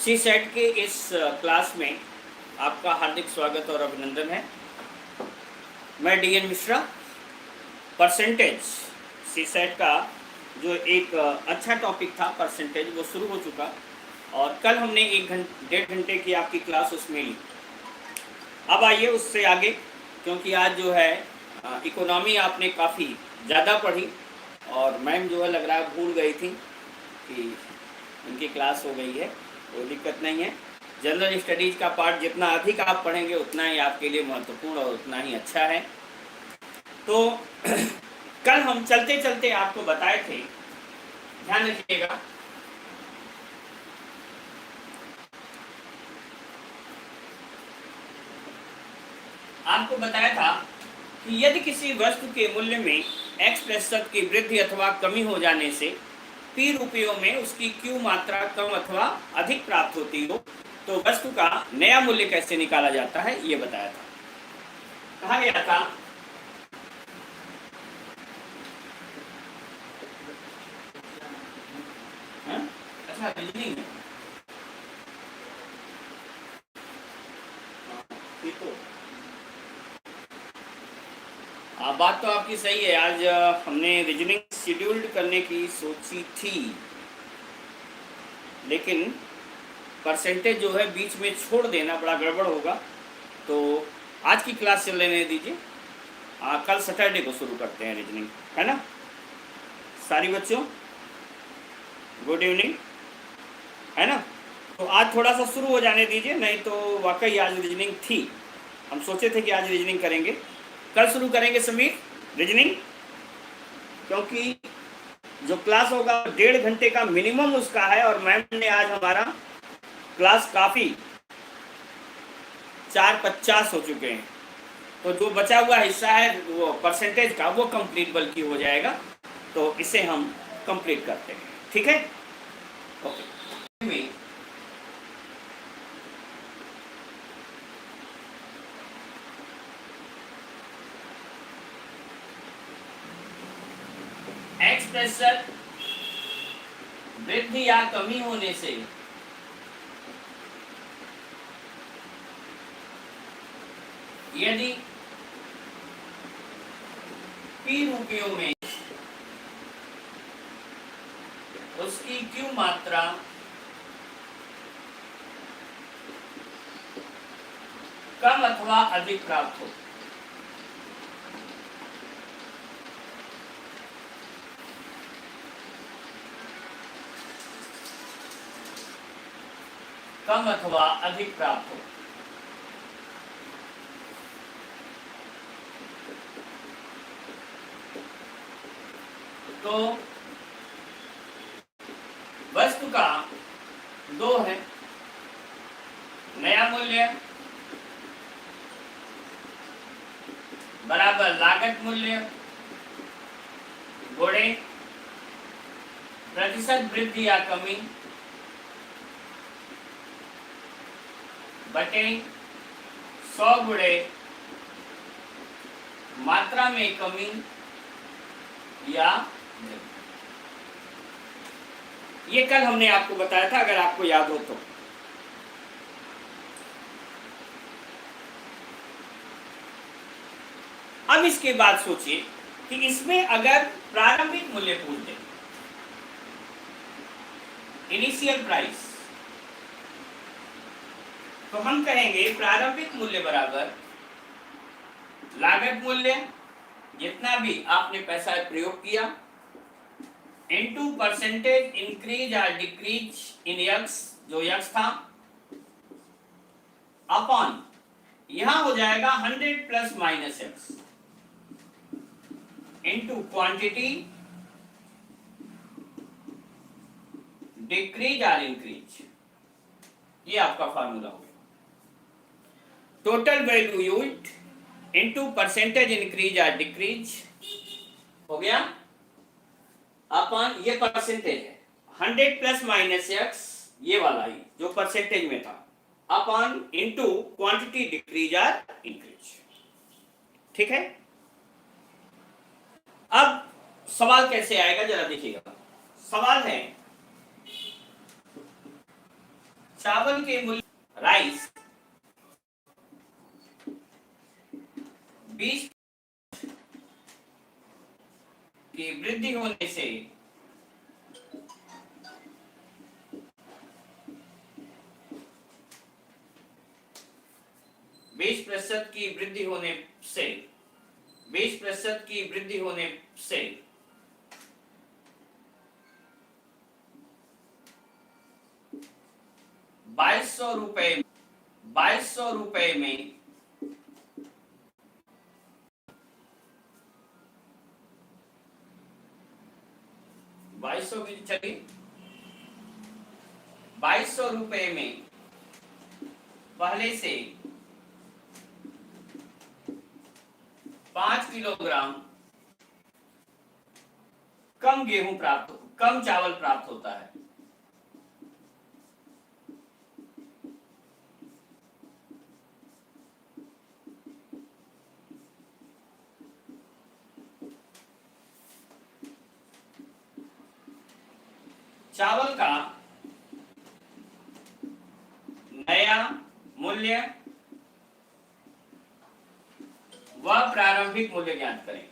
सी set के इस class में आपका हार्दिक स्वागत और अभिनंदन है। मैं डीएन मिश्रा। परसेंटेज सी सेट का जो एक अच्छा टॉपिक था परसेंटेज, वो शुरू हो चुका और कल हमने 1-1.5 घंटे की आपकी क्लास उसमें ली। अब आइए उससे आगे, क्योंकि आज जो है इकोनॉमी आपने काफ़ी ज़्यादा पढ़ी और मैम जो है लग रहा है भूल गई थी कि उनकी क्लास हो गई है। कोई दिक्कत नहीं है। जनरल स्टडीज़ का पार्ट जितना अधिक आप पढ़ेंगे उतना ही आपके लिए महत्वपूर्ण और उतना ही अच्छा है। तो कल हम चलते चलते आपको बताए थे, ध्यान रखिएगा, आपको बताया था कि यदि किसी वस्तु के मूल्य में x% की वृद्धि अथवा कमी हो जाने से p रुपयों में उसकी q मात्रा कम अथवा अधिक प्राप्त होती हो तो वस्तु का नया मूल्य कैसे निकाला जाता है, ये बताया था। कहा गया था अच्छा रीजनिंग है, बात तो आपकी सही है। आज हमने रीजनिंग शेड्यूल्ड करने की सोची थी, लेकिन परसेंटेज जो है बीच में छोड़ देना बड़ा गड़बड़ होगा, तो आज की क्लास चल लेने दीजिए। कल सैटरडे को शुरू करते हैं रीजनिंग, है ना सारी बच्चों? गुड इवनिंग, है ना? तो आज थोड़ा सा शुरू हो जाने दीजिए, नहीं तो वाकई आज रीजनिंग थी। हम सोचे थे कि आज रीजनिंग करेंगे, कल शुरू करेंगे समीर रीजनिंग, क्योंकि जो क्लास होगा 1.5 घंटे का मिनिमम उसका है और मैम ने आज हमारा क्लास काफ़ी 4:50 हो चुके हैं, तो जो बचा हुआ हिस्सा है वो परसेंटेज का वो कंप्लीट बल्कि हो जाएगा, तो इसे हम कंप्लीट करते हैं, ठीक है? ओके। x% वृद्धि या कमी होने से यदि p रुपयों में उसकी q मात्रा कम अथवा अधिक प्राप्त हो, कम अथवा अधिक प्राप्त हो, तो वस्तु का 2 है नया मूल्य बराबर लागत मूल्य गुणे प्रतिशत वृद्धि या कमी बटे 100 गुणे मात्रा में कमी या ये कल हमने आपको बताया था, अगर आपको याद हो तो। अब इसके बाद सोचिए कि इसमें अगर प्रारंभिक मूल्य पूछ दें, इनिशियल प्राइस, तो हम कहेंगे प्रारंभिक मूल्य बराबर लागत मूल्य जितना भी आपने पैसा प्रयोग किया इनटू परसेंटेज इंक्रीज और डिक्रीज इन यक्स, जो यक्स था, अपॉन यहां हो जाएगा 100 plus minus x into quantity decrease और इंक्रीज, ये आपका फार्मूला हो गया। Total value used into percentage increase और डिक्रीज हो गया, अपॉन ये परसेंटेज है 100 प्लस माइनस एक्स, ये वाला ही जो परसेंटेज में था, अपॉन इंटू क्वांटिटी डिक्रीज और इंक्रीज, ठीक है? अब सवाल कैसे आएगा जरा देखिएगा। सवाल है चावल के मूल्य राइस 20 की वृद्धि होने से 20% की वृद्धि होने से 20% की वृद्धि होने से 2200 रुपए 2200 रुपए में 2200 की चलिए 2200 रुपए में पहले से 5 किलोग्राम कम चावल प्राप्त होता है। चावल का नया मूल्य व प्रारंभिक मूल्य ज्ञात करें।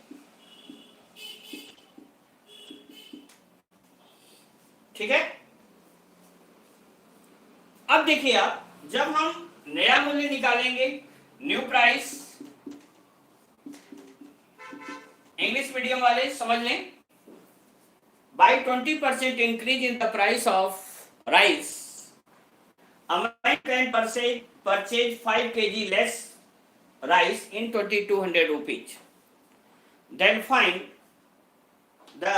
ठीक है, अब देखिए आप, जब हम नया मूल्य निकालेंगे, न्यू प्राइस, इंग्लिश मीडियम वाले समझ लें, by 20% increase in the price of rice, a man can purchase 5 kg less rice in 2200 rupees. Then find the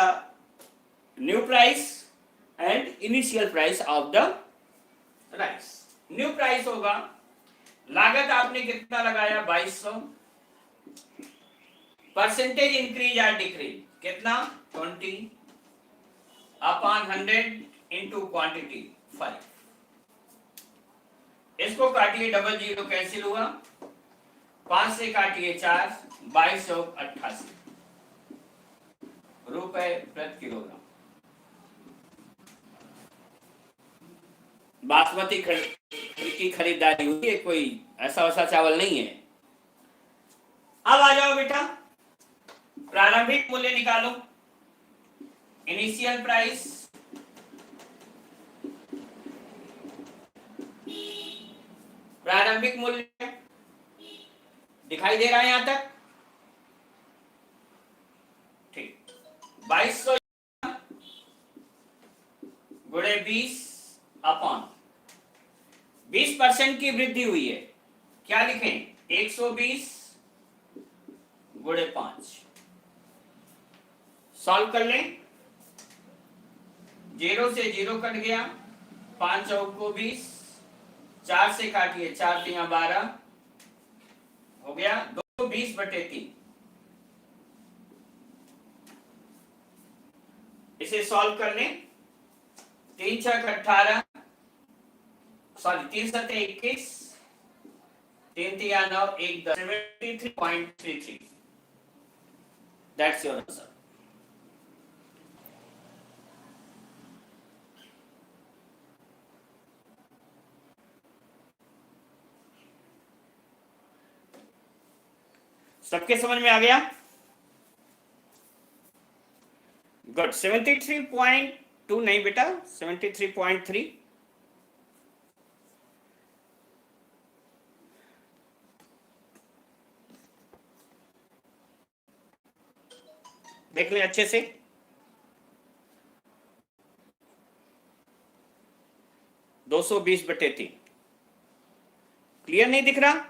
new price and initial price of the rice. New price होगा, लागत आपने कितना लगाया 2200, percentage increase या decrease कितना 20 upon 100 into quantity 5। इसको काटिए, double zero cancel हुआ, 5 से काटिए 4, 2288 रुपए प्रति किलोग्राम। बासमती की खरीदारी हुई है, कोई ऐसा वैसा चावल नहीं है। अब आ जाओ बेटा, प्रारंभिक मूल्य निकालो, इनिशियल प्राइस, प्रारंभिक मूल्य दिखाई दे रहा है यहां तक? ठीक, 2200 गुणे 20 अपॉन 20% की वृद्धि हुई है, क्या लिखें 120 गुणे 5। सॉल्व कर लें, 0 से 0 कट गया, 5 चौक को 20, 4 से काटिए 4 3 12 हो गया 220/3। इसे सॉल्व कर लें, 3 6 18 सॉरी 3 7 21, 3 3 9 1 10 73.33। That's your answer. सबके समझ में आ गया? गुड। 73.2 नहीं बेटा, 73.3। देख लें अच्छे से, दो 220/3। क्लियर नहीं दिख रहा?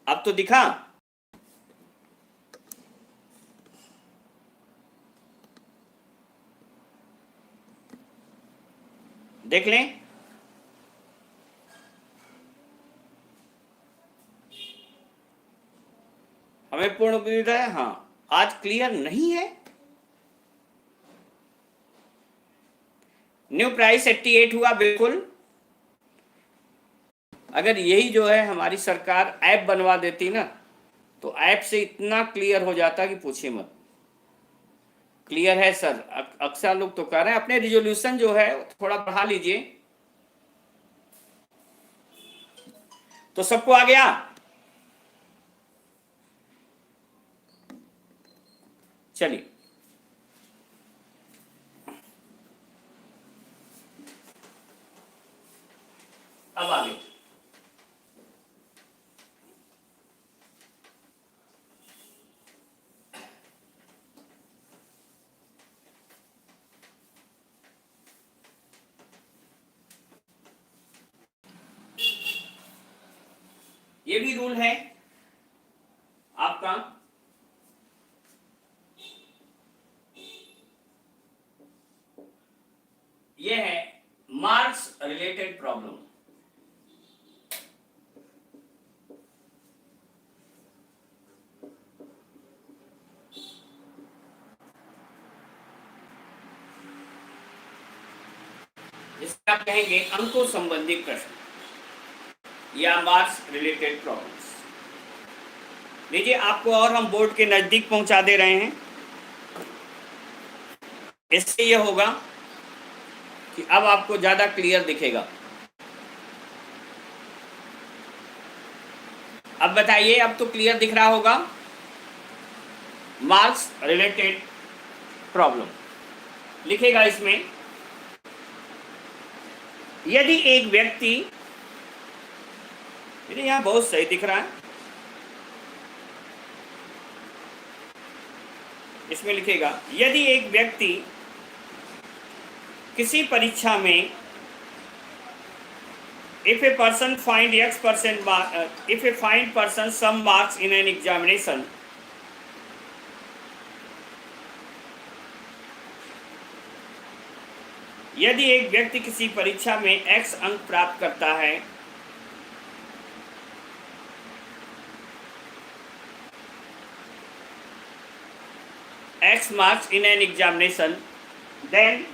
अब तो दिखा। देख लें, हमें पूर्ण उम्मीद है। हाँ, आज क्लियर नहीं है। न्यू प्राइस 88 हुआ बिल्कुल। अगर यही जो है हमारी सरकार ऐप बनवा देती ना, तो ऐप से इतना क्लियर हो जाता कि पूछिए मत। क्लियर है सर? अक्सर लोग तो कह रहे हैं अपने रिजोल्यूशन जो है थोड़ा बढ़ा लीजिए। तो सबको आ गया? चलिए, अब आगे। ये भी रूल है आपका, ये है मार्क्स रिलेटेड प्रॉब्लम। जिससे आप कहेंगे अंकों संबंधी प्रश्न या मार्क्स रिलेटेड प्रॉब्लम्स। लीजिए, आपको और हम बोर्ड के नजदीक पहुंचा दे रहे हैं। इससे यह होगा कि अब आपको ज्यादा क्लियर दिखेगा। अब बताइए, अब तो क्लियर दिख रहा होगा। मार्क्स रिलेटेड प्रॉब्लम लिखेगा इसमें, यदि एक व्यक्ति, मेरे यहां बहुत सही दिख रहा है, इसमें लिखेगा यदि एक व्यक्ति किसी परीक्षा में if a person find x% if a find person some marks in an examination, यदि एक व्यक्ति किसी परीक्षा में x अंक प्राप्त करता है, x marks in an examination, then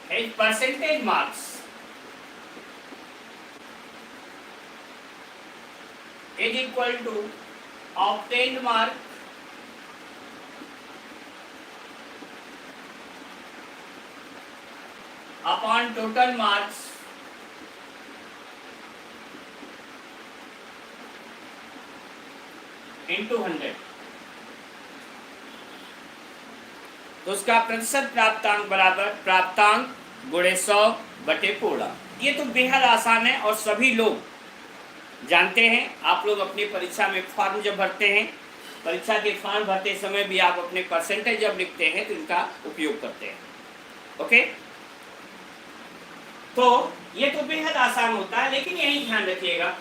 his percentage marks is equal to obtained mark upon total marks into 100। तो उसका प्रतिशत प्राप्तांक बराबर प्राप्तांक गुणे 100 बटे पूर्ण। ये तो बेहद आसान है और सभी लोग जानते हैं। आप लोग अपनी परीक्षा में फॉर्म जब भरते हैं, परीक्षा के फॉर्म भरते समय भी आप अपने परसेंटेज जब लिखते हैं तो इनका उपयोग करते हैं। ओके, तो ये तो बेहद आसान होता है, लेकिन यही ध्यान रखिएगा,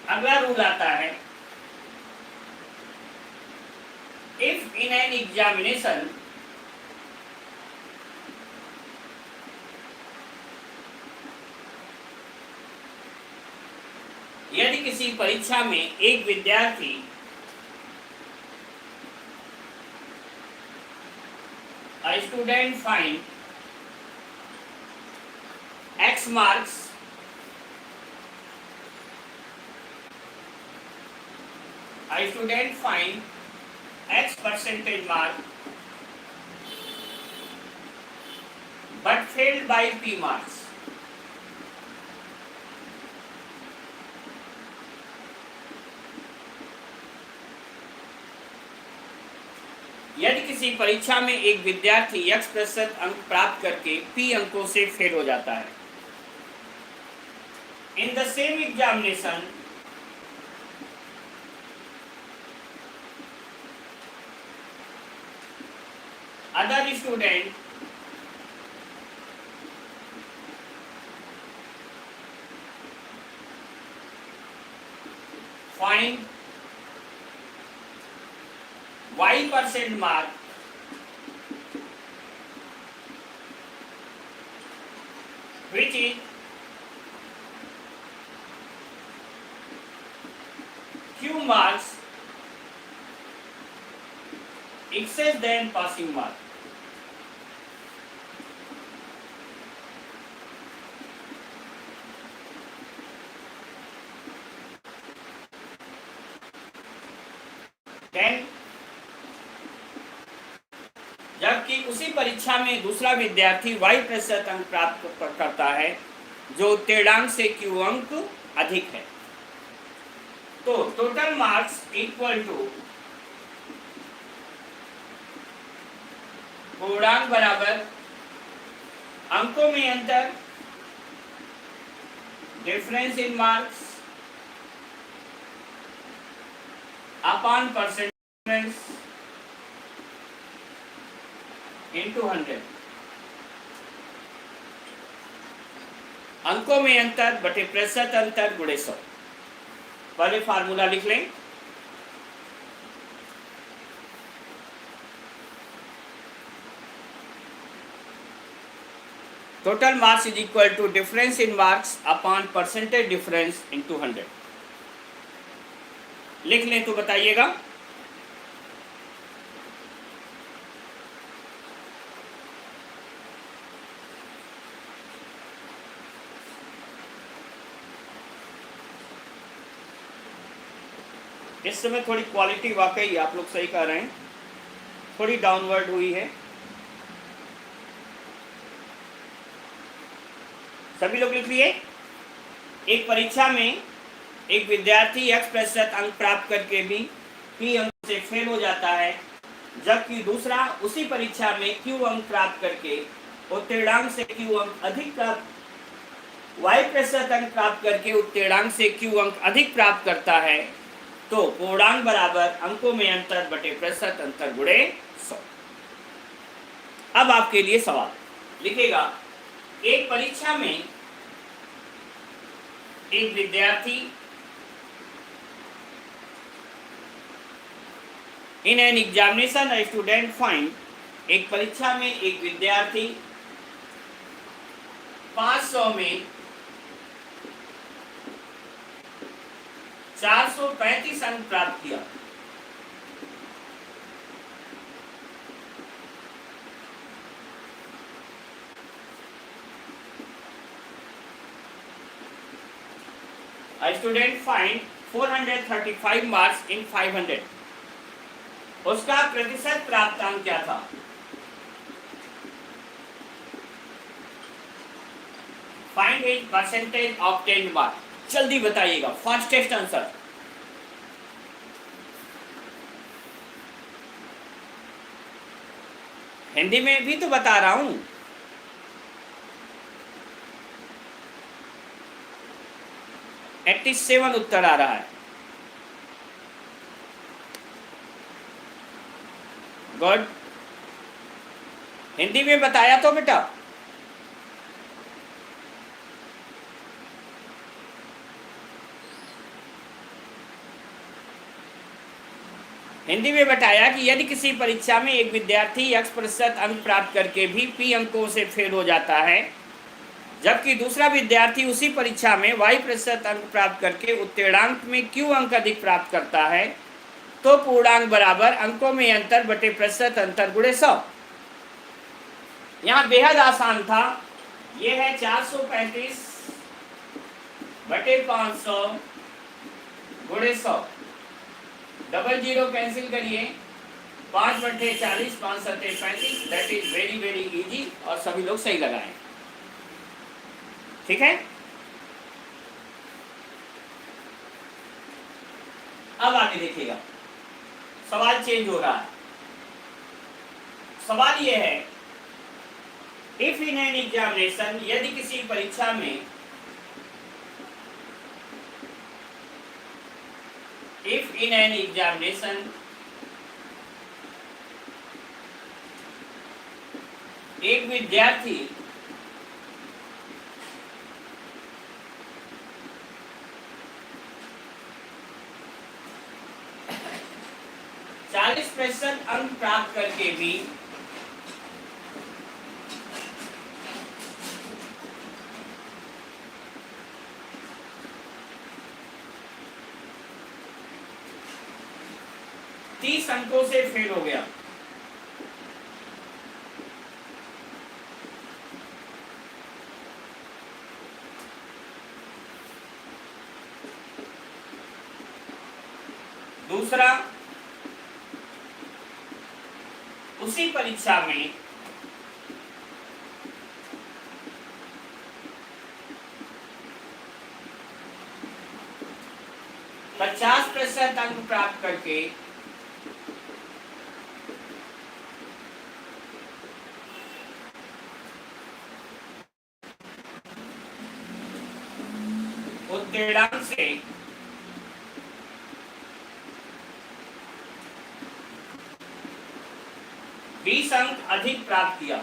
अगला रूल आता है, इफ इन एन एग्जामिनेशन यदि किसी परीक्षा में एक विद्यार्थी a student find x marks a student find x percentage mark but failed by p marks, यदि किसी परीक्षा में एक विद्यार्थी x% अंक प्राप्त करके p अंकों से फेल हो जाता है, in the same examination other student find y% mark which is q marks excess than passing mark। then उसी परीक्षा में दूसरा विद्यार्थी y% अंक प्राप्त करता है जो उत्तीर्णांक से q अंक अधिक है, तो टोटल मार्क्स इक्वल टू पूर्णांक बराबर अंकों में अंतर, difference in marks upon percentage into 100। अंकों में अंतर बटे प्रतिशत अंतर गुणे 100। पहले फार्मूला लिख लें। Total marks is equal to difference in marks upon percentage difference into 100। लिख लें तो बताइएगा। इस समय थोड़ी क्वालिटी वाकई आप लोग सही कह रहे हैं, थोड़ी डाउनवर्ड हुई है। सभी लोग लिख लिए। एक परीक्षा में एक विद्यार्थी x% अंक प्राप्त करके भी p अंक से फेल हो जाता है, जबकि दूसरा उसी परीक्षा में q अंक प्राप्त करके उत्तीर्णांक से q अंक अधिक प्राप्त y% अंक प्राप्त करके उत्तीर्णांक से q अंक अधिक प्राप्त करता है, तो पूर्णांक बराबर अंकों में अंतर बटे प्रतिशत अंतर गुणे 100। अब आपके लिए सवाल लिखेगा। एक परीक्षा में एक विद्यार्थी in an examination a student find, एक परीक्षा में एक विद्यार्थी 500 में 435 अंक प्राप्त किया। A student find 435 marks in 500। उसका प्रतिशत प्राप्तांक क्या था? Find his percentage obtained mark। जल्दी बताइएगा, फास्टेस्ट आंसर। हिंदी में भी तो बता रहा हूं। $87 उत्तर आ रहा है। गुड। हिंदी में बताया तो बेटा। हिंदी में बताया कि यदि किसी परीक्षा में एक विद्यार्थी x% अंक प्राप्त करके भी p अंकों से फेल हो जाता है, जबकि दूसरा विद्यार्थी उसी परीक्षा में y% अंक प्राप्त करके उत्तीर्णांक में q अंक अधिक प्राप्त करता है, तो पूर्णांक बराबर अंकों में अंतर बटे प्रतिशत अंतर गुणे 100। यहाँ बेहद आसान था। ये है 435 बटे 500 गुणे 100। डबल जीरो कैंसिल करिए, 5 बटे 40, 5 सत्ते 35। That is very very easy और सभी लोग सही लगाएं। ठीक है। अब आगे देखिएगा, सवाल चेंज हो रहा है। सवाल यह है, इफ इन एन एग्जामिनेशन, यदि किसी परीक्षा में if in an examination एक विद्यार्थी %40 अंक प्राप्त करके भी अंकों से फेल हो गया, दूसरा उसी परीक्षा में 50% अंक प्राप्त करके उत्तीर्णांक से 20 अंक अधिक प्राप्त किया,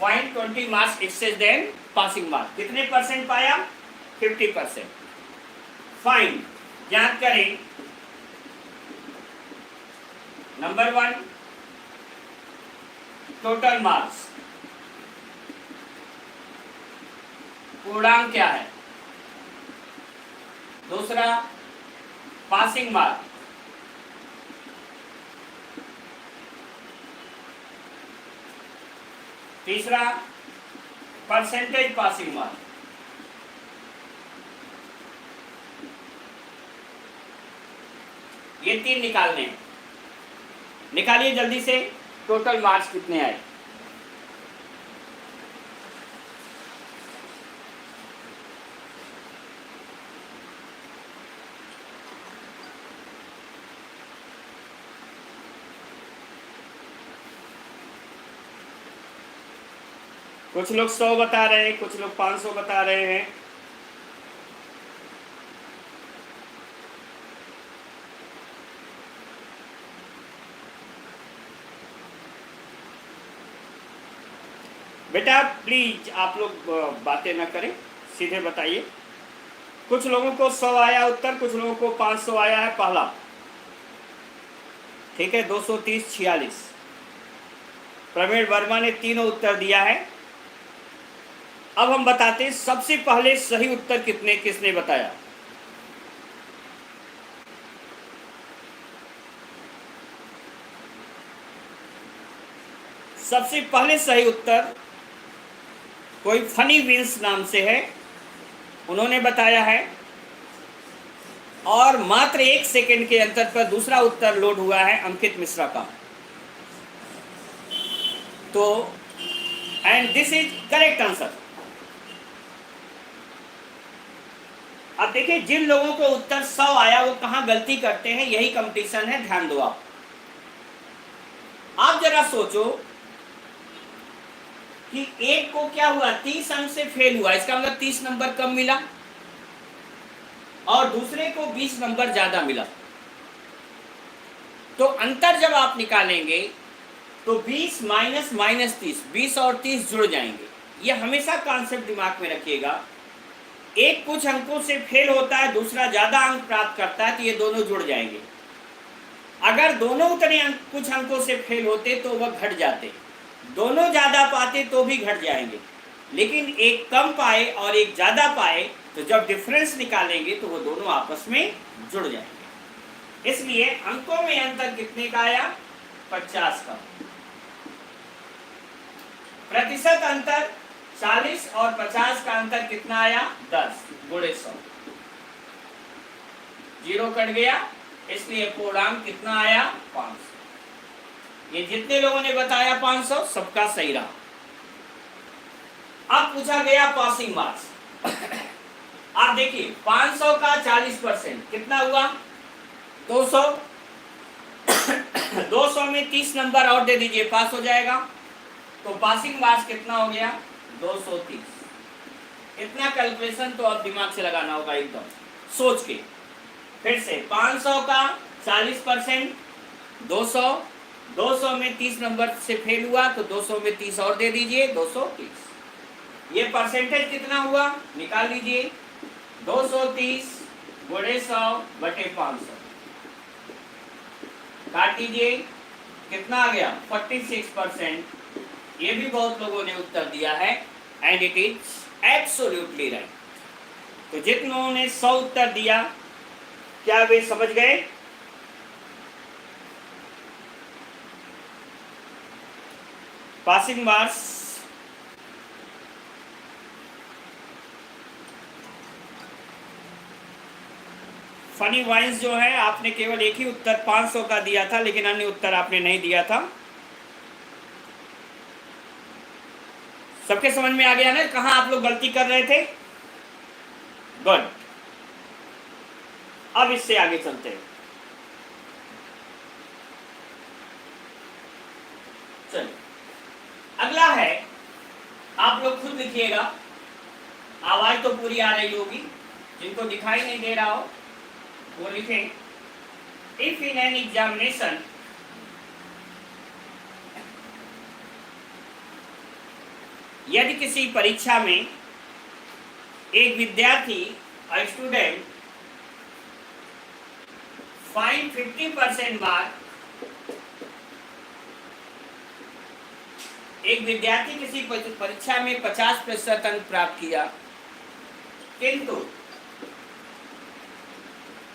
point 20 marks excess than passing marks. कितने परसेंट पाया? 50%। फाइन, ज्ञात करें नंबर 1 टोटल मार्क्स, पूर्णांक क्या है। दूसरा पासिंग मार्क, तीसरा परसेंटेज पासिंग मार्क। ये 3 निकालने हैं। निकालिए जल्दी से, टोटल मार्क्स कितने आए। कुछ लोग 100 बता रहे हैं, कुछ लोग 500 बता रहे हैं। बेटा प्लीज आप लोग बातें ना करें, सीधे बताइए। कुछ लोगों को 100 आया उत्तर, कुछ लोगों को 500 आया है पहला। ठीक है, 230 46। प्रवीण वर्मा ने तीनों उत्तर दिया है। अब हम बताते हैं सबसे पहले सही उत्तर किसने बताया। सबसे पहले सही उत्तर कोई फनी विंस नाम से है, उन्होंने बताया है और मात्र 1 सेकंड के अंतर पर दूसरा उत्तर लोड हुआ है अंकित मिश्रा का। तो and this is correct answer. अब देखिए जिन लोगों को उत्तर 100 आया वो कहां गलती करते हैं, यही कंपटीशन है, ध्यान दो आप जरा सोचो कि एक को क्या हुआ, 30 अंक से फेल हुआ, इसका मतलब 30 नंबर कम मिला और दूसरे को 20 नंबर ज्यादा मिला। तो अंतर जब आप निकालेंगे तो 20 माइनस माइनस 30, 20 और 30 जुड़ जाएंगे। यह हमेशा कॉन्सेप्ट दिमाग में रखिएगा। एक कुछ अंकों से फेल होता है, दूसरा ज्यादा अंक प्राप्त करता है, तो ये दोनों जुड़ जाएंगे। अगर दोनों उतने कुछ अंकों से फेल होते तो वह घट जाते, दोनों ज्यादा पाते तो भी घट जाएंगे, लेकिन एक कम पाए और एक ज्यादा पाए तो जब डिफरेंस निकालेंगे तो वो दोनों आपस में जुड़ जाएंगे। इसलिए अंकों में अंतर कितने का आया? 50 का। प्रतिशत अंतर 40 और 50 का अंतर कितना आया? 10 गुणे 100। 0 कट गया, इसलिए पूर्णांक कितना आया? 500। ये जितने लोगों ने बताया 500 सबका सही रहा। अब पूछा गया पासिंग मार्क्स। आप देखिए 500 का 40% कितना हुआ? 200। 200 में 30 नंबर और दे दीजिए, पास हो जाएगा। तो पासिंग मार्क्स कितना हो गया? 230। इतना कैलकुलेशन तो अब दिमाग से लगाना होगा, एकदम सोच के। फिर से 500 का 40%, 200, 200 में 30 नंबर से फेल हुआ तो 200 में 30 और दे दीजिए, 230। ये परसेंटेज कितना हुआ निकाल लीजिए, 230 गुणे 100 बटे 500। काट लीजिए, कितना आ गया? 46%। ये भी बहुत लोगों ने उत्तर दिया है and it is absolutely right. तो जिन लोगों ने 100 उत्तर दिया, क्या वे समझ गए? पासिंग मार्क्स फनी वाइंस जो है, आपने केवल एक ही उत्तर 500 का दिया था, लेकिन अन्य उत्तर आपने नहीं दिया था। सबके समझ में आ गया ना कहाँ आप लोग गलती कर रहे थे? गुड। अब इससे आगे चलते हैं। चलिए अगला है, आप लोग खुद लिखिएगा, आवाज तो पूरी आ रही होगी, जिनको दिखाई नहीं दे रहा हो वो लिखें। इफ इन एन एग्जामिनेशन यदि किसी परीक्षा में एक विद्यार्थी स्टूडेंट फाइंड 50% मार्क, एक विद्यार्थी किसी परीक्षा में 50% अंक प्राप्त किया, किंतु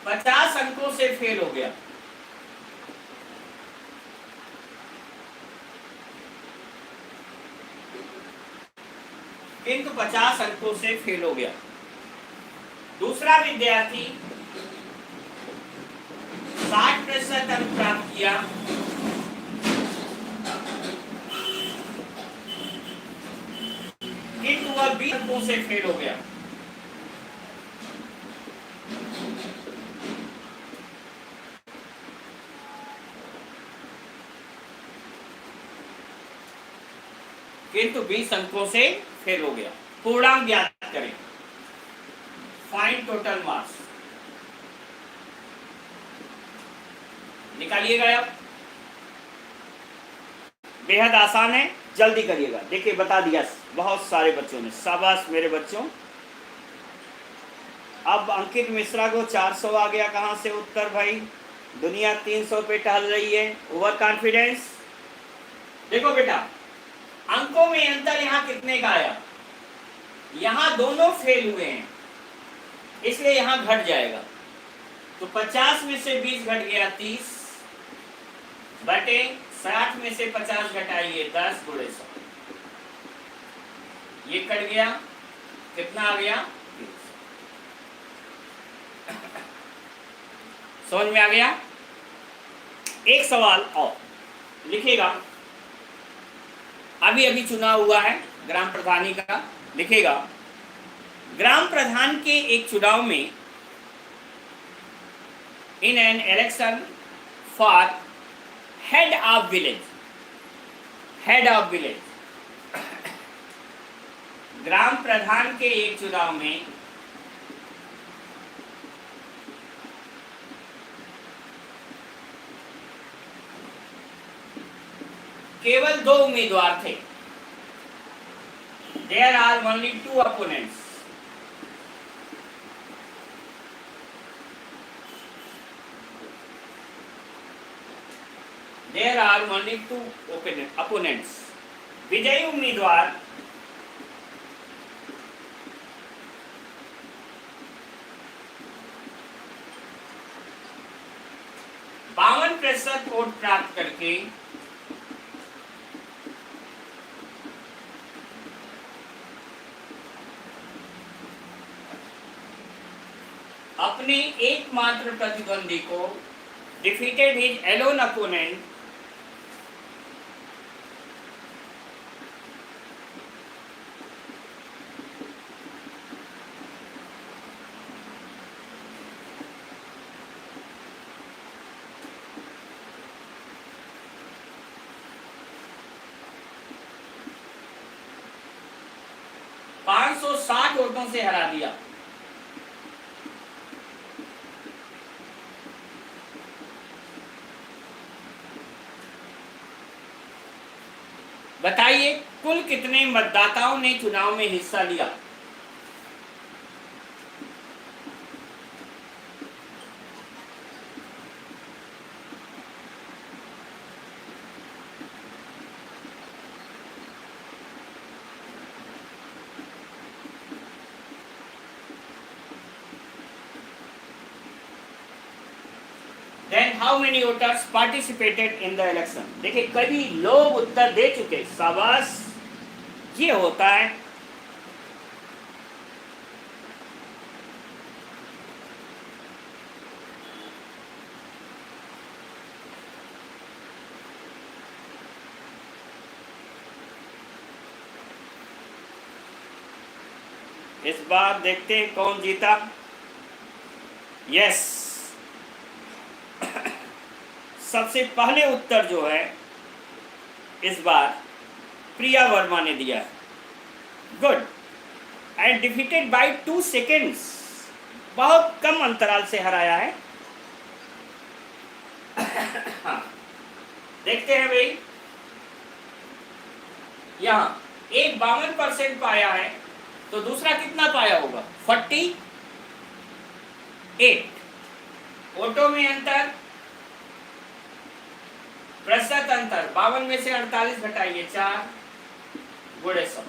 50 अंकों से फेल हो गया, किंतु 50 अंकों से फेल हो गया। दूसरा विद्यार्थी 60% अंक प्राप्त किया, किंतु वह 20 अंकों से फेल हो गया। किंतु 20 अंकों से फेल हो गया। पूर्णांक ज्ञात करें, फाइंड टोटल मार्क्स। निकालिएगा आप, बेहद आसान है, जल्दी करिएगा। देखिए बता दिया बहुत सारे बच्चों ने, शाबाश मेरे बच्चों। अब अंकित मिश्रा को 400 आ गया, कहां से उत्तर भाई? दुनिया 300 पे टहल रही है, ओवर कॉन्फिडेंस। देखो बेटा, अंकों में अंतर यहां कितने का आया? यहां दोनों फेल हुए हैं, इसलिए यहां घट जाएगा। तो 50 में से 20 घट गया 30 बटे 60 में से 50 घटाइए 10 गुणे 100, ये कट गया, कितना आ गया? 30। समझ में आ गया? एक सवाल और लिखेगा, अभी अभी चुनाव हुआ है ग्राम प्रधानी का, लिखेगा ग्राम प्रधान के एक चुनाव में in an election for head of village, head of village, ग्राम प्रधान के एक चुनाव में केवल 2 उम्मीदवार थे। There are only 2 opponents. There are only 2 opponents. विजयी उम्मीदवार बावन प्रतिशत वोट प्राप्त करके अपने एकमात्र प्रतिद्वंदी को डिफीटेड हिज एलोन अपोनेंट $560 वोटों से हरा दिया। बताइए कुल कितने मतदाताओं ने चुनाव में हिस्सा लिया? Then how many voters participated in the election? देखिए कई लोग उत्तर दे चुके, शाबाश, ये होता है। इस बार देखते हैं कौन जीता। यस, सबसे पहले उत्तर जो है इस बार प्रिया वर्मा ने दिया है। Good. And defeated by 2 seconds, बहुत कम अंतराल से हराया है। हाँ, देखते हैं भाई, यहाँ एक 52% पाया है, तो दूसरा कितना पाया होगा? 48। ऑटो में अंतर, प्रतिशत अंतर, 52 में से 48 घटाइए, 4 गुणे 100,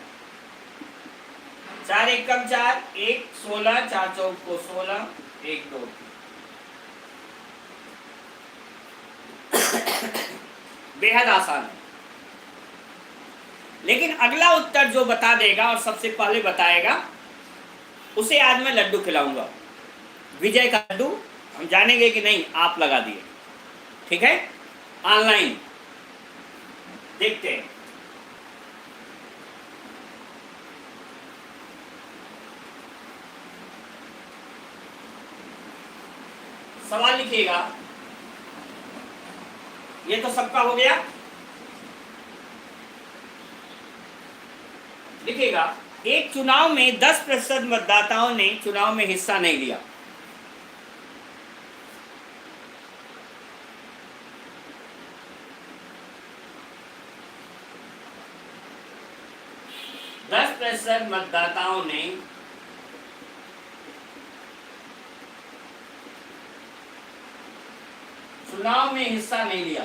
4 एकम 4, 1 16, 4 चौक को 16, 1 2। बेहद आसान है, लेकिन अगला उत्तर जो बता देगा और सबसे पहले बताएगा उसे आज मैं लड्डू खिलाऊंगा। विजय का लड्डू। हम जानेंगे कि नहीं आप लगा दिए, ठीक है? ऑनलाइन देखते हैं। सवाल लिखिएगा। ये तो सबका हो गया। लिखिएगा, एक चुनाव में 10% मतदाताओं ने चुनाव में हिस्सा नहीं लिया। मतदाताओं ने चुनाव में हिस्सा नहीं लिया।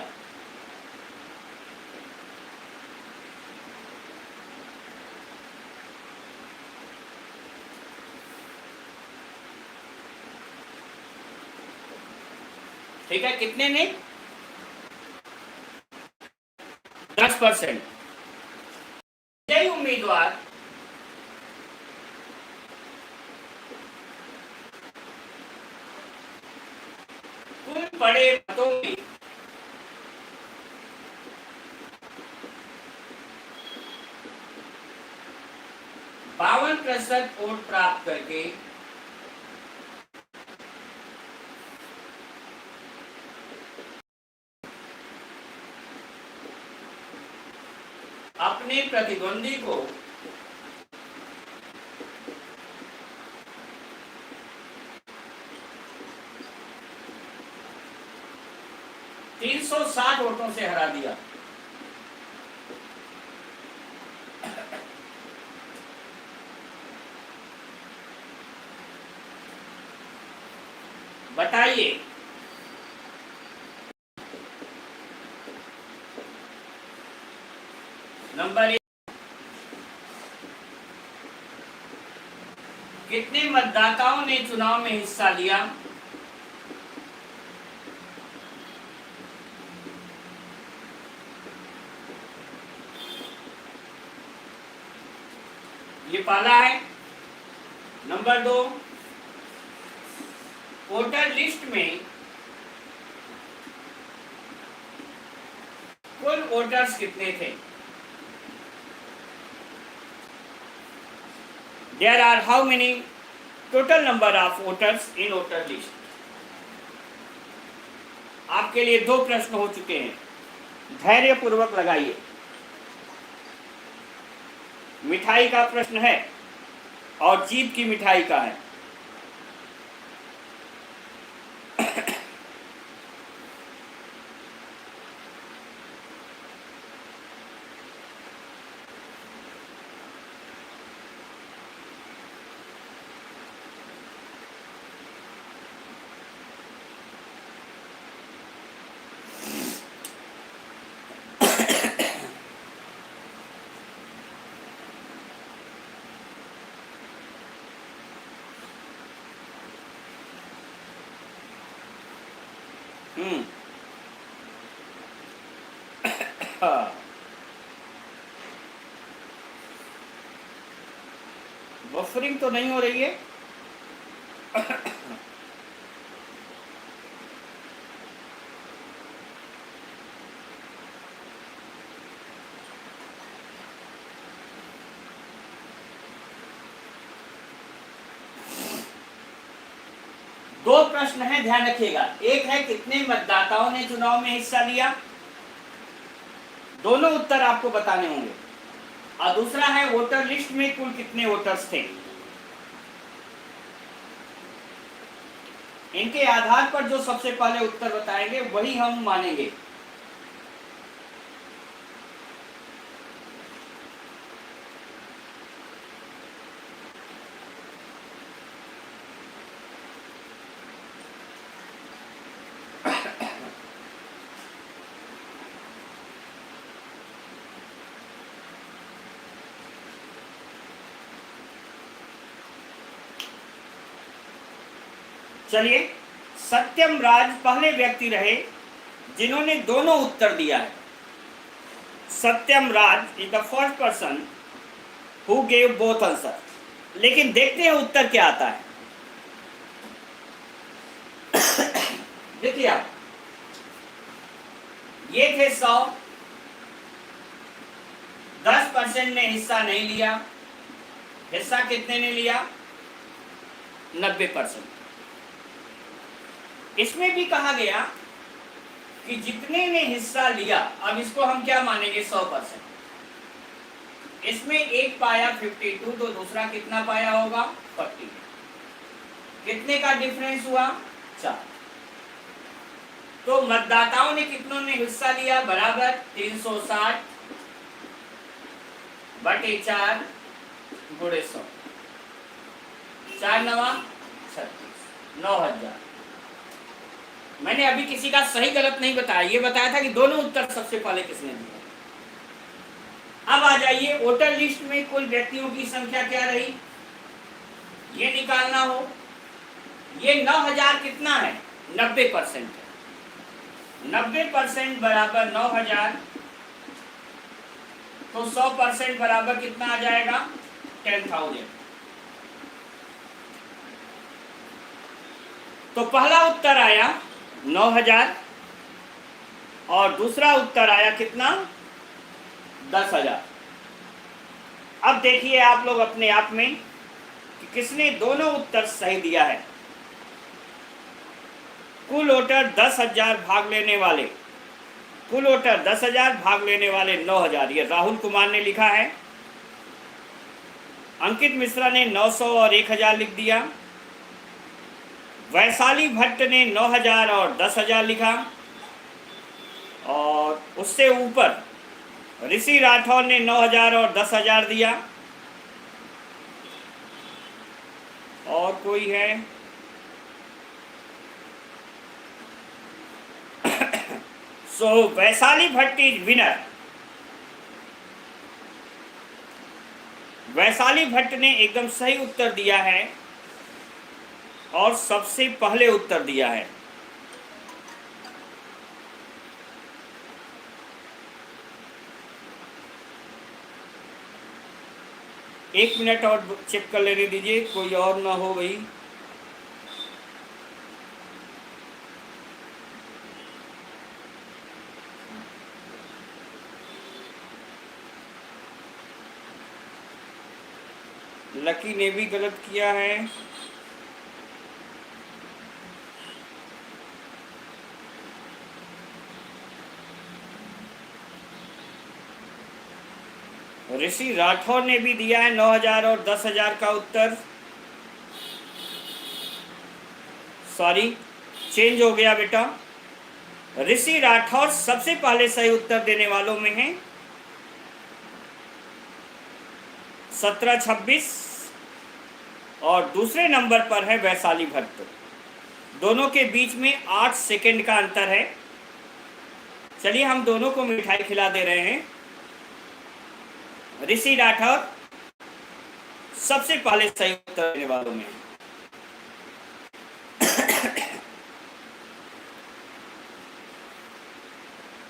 ठीक है, कितने ने? 10%। यही उम्मीदवार कुल पड़े मतों में 52% वोट प्राप्त करके अपने प्रतिद्वंदी को $360 वोटों से हरा दिया। बताइए, नंबर 1, कितने मतदाताओं ने चुनाव में हिस्सा लिया? ये पहला है। नंबर 2, वोटर लिस्ट में कुल वोटर्स कितने थे? There are how many total number of voters in voter list? आपके लिए 2 प्रश्न हो चुके हैं, धैर्य पूर्वक लगाइए। मिठाई का प्रश्न है और जीत की मिठाई का है। बफरिंग तो नहीं हो रही है? दो प्रश्न हैं, ध्यान रखिएगा। एक है कितने मतदाताओं ने चुनाव में हिस्सा लिया, दोनों उत्तर आपको बताने होंगे। और दूसरा है वोटर लिस्ट में कुल कितने वोटर्स थे। इनके आधार पर जो सबसे पहले उत्तर बताएंगे वही हम मानेंगे। चलिए, सत्यम राज पहले व्यक्ति रहे जिन्होंने दोनों उत्तर दिया है। Satyam Raj is the first person who gave both answer. लेकिन देखते हैं उत्तर क्या आता है। देखिए आप, ये थे 100, 10% ने हिस्सा नहीं लिया। हिस्सा कितने ने लिया? 90%। इसमें भी कहा गया कि जितने ने हिस्सा लिया, अब इसको हम क्या मानेंगे? 100%। इसमें एक पाया 52, तो दूसरा कितना पाया होगा? 40। कितने का डिफरेंस हुआ? 4। तो मतदाताओं ने कितनों ने हिस्सा लिया? बराबर 360 बटे 4 गुणे 100। 4 9 36, 9000। मैंने अभी किसी का सही गलत नहीं बताया, ये बताया था कि दोनों उत्तर सबसे पहले किसने दिया। अब आ जाइए, वोटर लिस्ट में कुल व्यक्तियों की संख्या क्या रही, ये निकालना हो। ये 9000 कितना है? 90% है। 90% बराबर 9000, तो 100% बराबर कितना आ जाएगा? 10,000। तो पहला उत्तर आया 9000 और दूसरा उत्तर आया कितना? 10,000। अब देखिए आप लोग अपने आप में कि किसने दोनों उत्तर सही दिया है। कुल वोटर 10,000 भाग लेने वाले, कुल वोटर 10,000 भाग लेने वाले 9,000। ये राहुल कुमार ने लिखा है। अंकित मिश्रा ने 900 और 1,000 लिख दिया। वैशाली भट्ट ने 9,000 और 10,000 लिखा। और उससे ऊपर ऋषि राठौर ने 9,000 और 10,000 दिया। और कोई है? सो वैशाली भट्ट इज विनर। वैशाली भट्ट ने एकदम सही उत्तर दिया है और सबसे पहले उत्तर दिया है। एक मिनट और चेक कर लेने दीजिए, कोई और ना हो भाई। लकी ने भी गलत किया है। ऋषि राठौर ने भी दिया है 9,000 और 10,000 का उत्तर। सॉरी, चेंज हो गया बेटा। ऋषि राठौर सबसे पहले सही उत्तर देने वालों में है। 1726 और दूसरे नंबर पर है वैशाली भट्ट। दोनों के बीच में 8 सेकंड का अंतर है। चलिए हम दोनों को मिठाई खिला दे रहे हैं। ऋषि राठौर सबसे पहले सही उत्तर देने वालों में।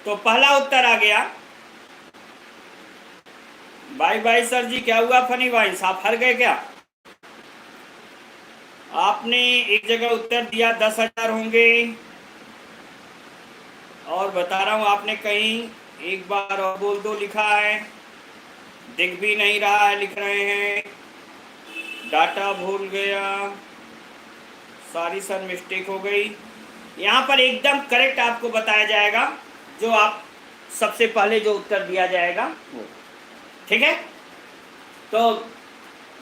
तो पहला उत्तर आ गया। बाय बाय सर जी, क्या हुआ फनी वाइंस, आप हार गए क्या? आपने एक जगह उत्तर दिया 10,000 होंगे और बता रहा हूं आपने कहीं एक बार और बोल दो लिखा है, दिख भी नहीं रहा है, लिख रहे हैं डाटा भूल गया, सॉरी सर, मिस्टेक हो गई। यहाँ पर एकदम करेक्ट आपको बताया जाएगा, जो आप सबसे पहले जो उत्तर दिया जाएगा वो। ठीक है, तो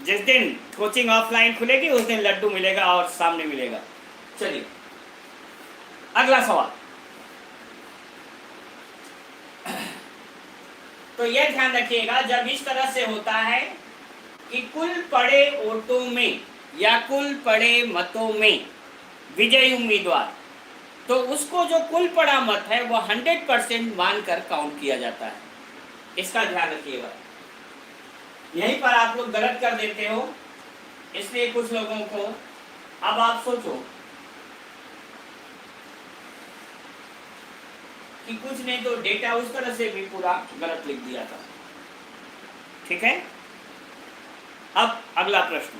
जिस दिन कोचिंग ऑफलाइन खुलेगी उस दिन लड्डू मिलेगा और सामने मिलेगा। चलिए अगला सवाल। तो यह ध्यान रखिएगा, जब इस तरह से होता है कि कुल पड़े वोटों में या कुल पड़े मतों में विजयी उम्मीदवार, तो उसको जो कुल पड़ा मत है वो 100% मानकर काउंट किया जाता है। इसका ध्यान रखिएगा, यहीं पर आप लोग गलत कर देते हो, इसलिए कुछ लोगों को। अब आप सोचो कि कुछ ने तो डेटा उस तरह से भी पूरा गलत लिख दिया था। ठीक है, अब अगला प्रश्न।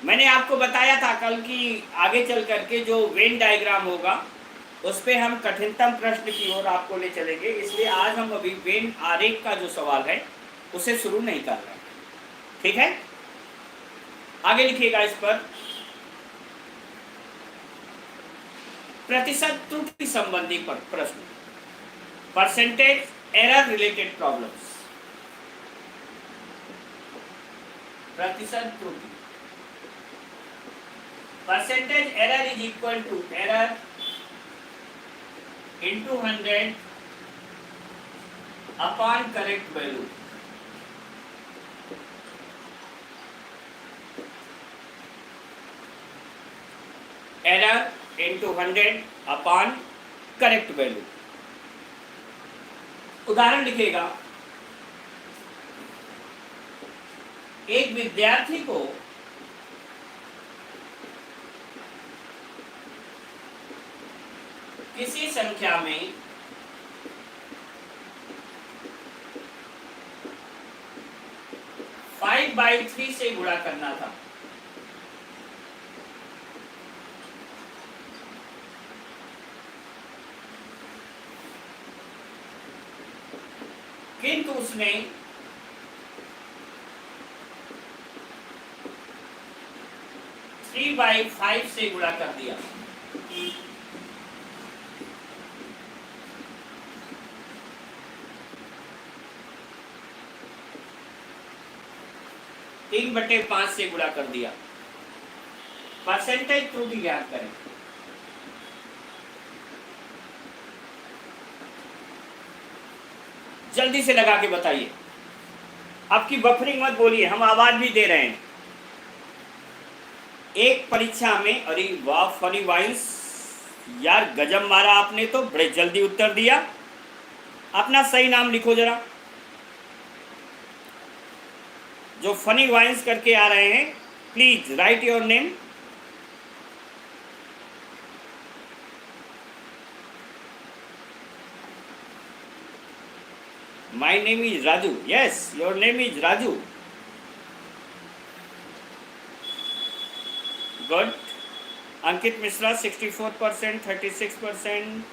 मैंने आपको बताया था कल कि आगे चल करके जो वेन डायग्राम होगा उस पर हम कठिनतम प्रश्न की ओर आपको ले चलेंगे, इसलिए आज हम अभी वेन आरेख का जो सवाल है उसे शुरू नहीं कर रहे हैं। ठीक है, आगे लिखिएगा इस पर। प्रतिशत त्रुटि संबंधी प्रश्न, परसेंटेज एरर रिलेटेड प्रॉब्लम्स। प्रतिशत त्रुटि, percentage error is equal to error into 100 upon correct value. Error into 100 upon correct value. उदाहरण लिखेगा, एक विद्यार्थी को किसी संख्या में 5/3 से गुणा करना था। किंतु उसने 3/5 से गुणा कर दिया। तीन बटे 5 से गुणा कर दिया। परसेंटेज त्रुटि ज्ञात करें। जल्दी से लगा के बताइए, आपकी बफरिंग मत बोलिए, हम आवाज भी दे रहे हैं। एक परीक्षा में, अरे वाह फनी वाइंस, यार गजब मारा आपने, तो बड़े जल्दी उत्तर दिया। अपना सही नाम लिखो जरा, जो फनी वाइंस करके आ रहे हैं please right your name. My name is Raju. Yes, your name is Raju. Good. Ankit Mishra 64%, 36%.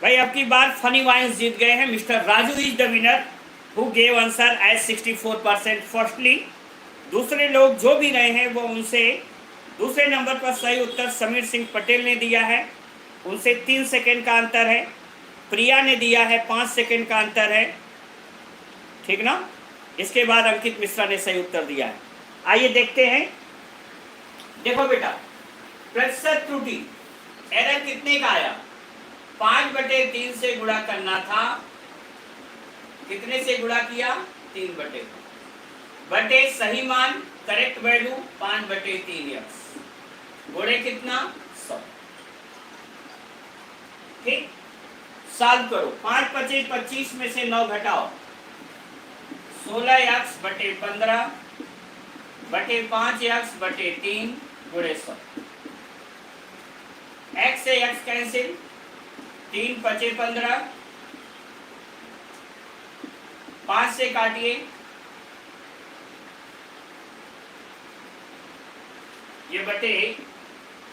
भाई अब की बार फनी वाइंस जीत गए हैं। Mister Raju is the winner who gave answer as 64% firstly. दूसरे लोग जो भी रहे हैं वो उनसे दूसरे नंबर पर सही उत्तर समीर सिंह पटेल ने दिया है, उनसे 3 सेकेंड का अंतर है। प्रिया ने दिया है 5 सेकेंड का अंतर है, ठीक ना। इसके बाद अंकित मिश्रा ने सही उत्तर दिया है। आइए देखते हैं। देखो बेटा, प्रतिशत त्रुटि एरर कितने का आया? 5/3 से गुणा करना था। कितने से गुणा किया? 3 बटे सही मान करेक्ट वैल्यू 5/3x गुणे कितना? 100। ठीक, सॉल्व करो। 5 × 25 में से 9 घटाओ, 16x बटे 15 बटे 5x/3 गुणे 100। x से x कैंसिल, 3 × 15, 5 से काटिए, ये बटे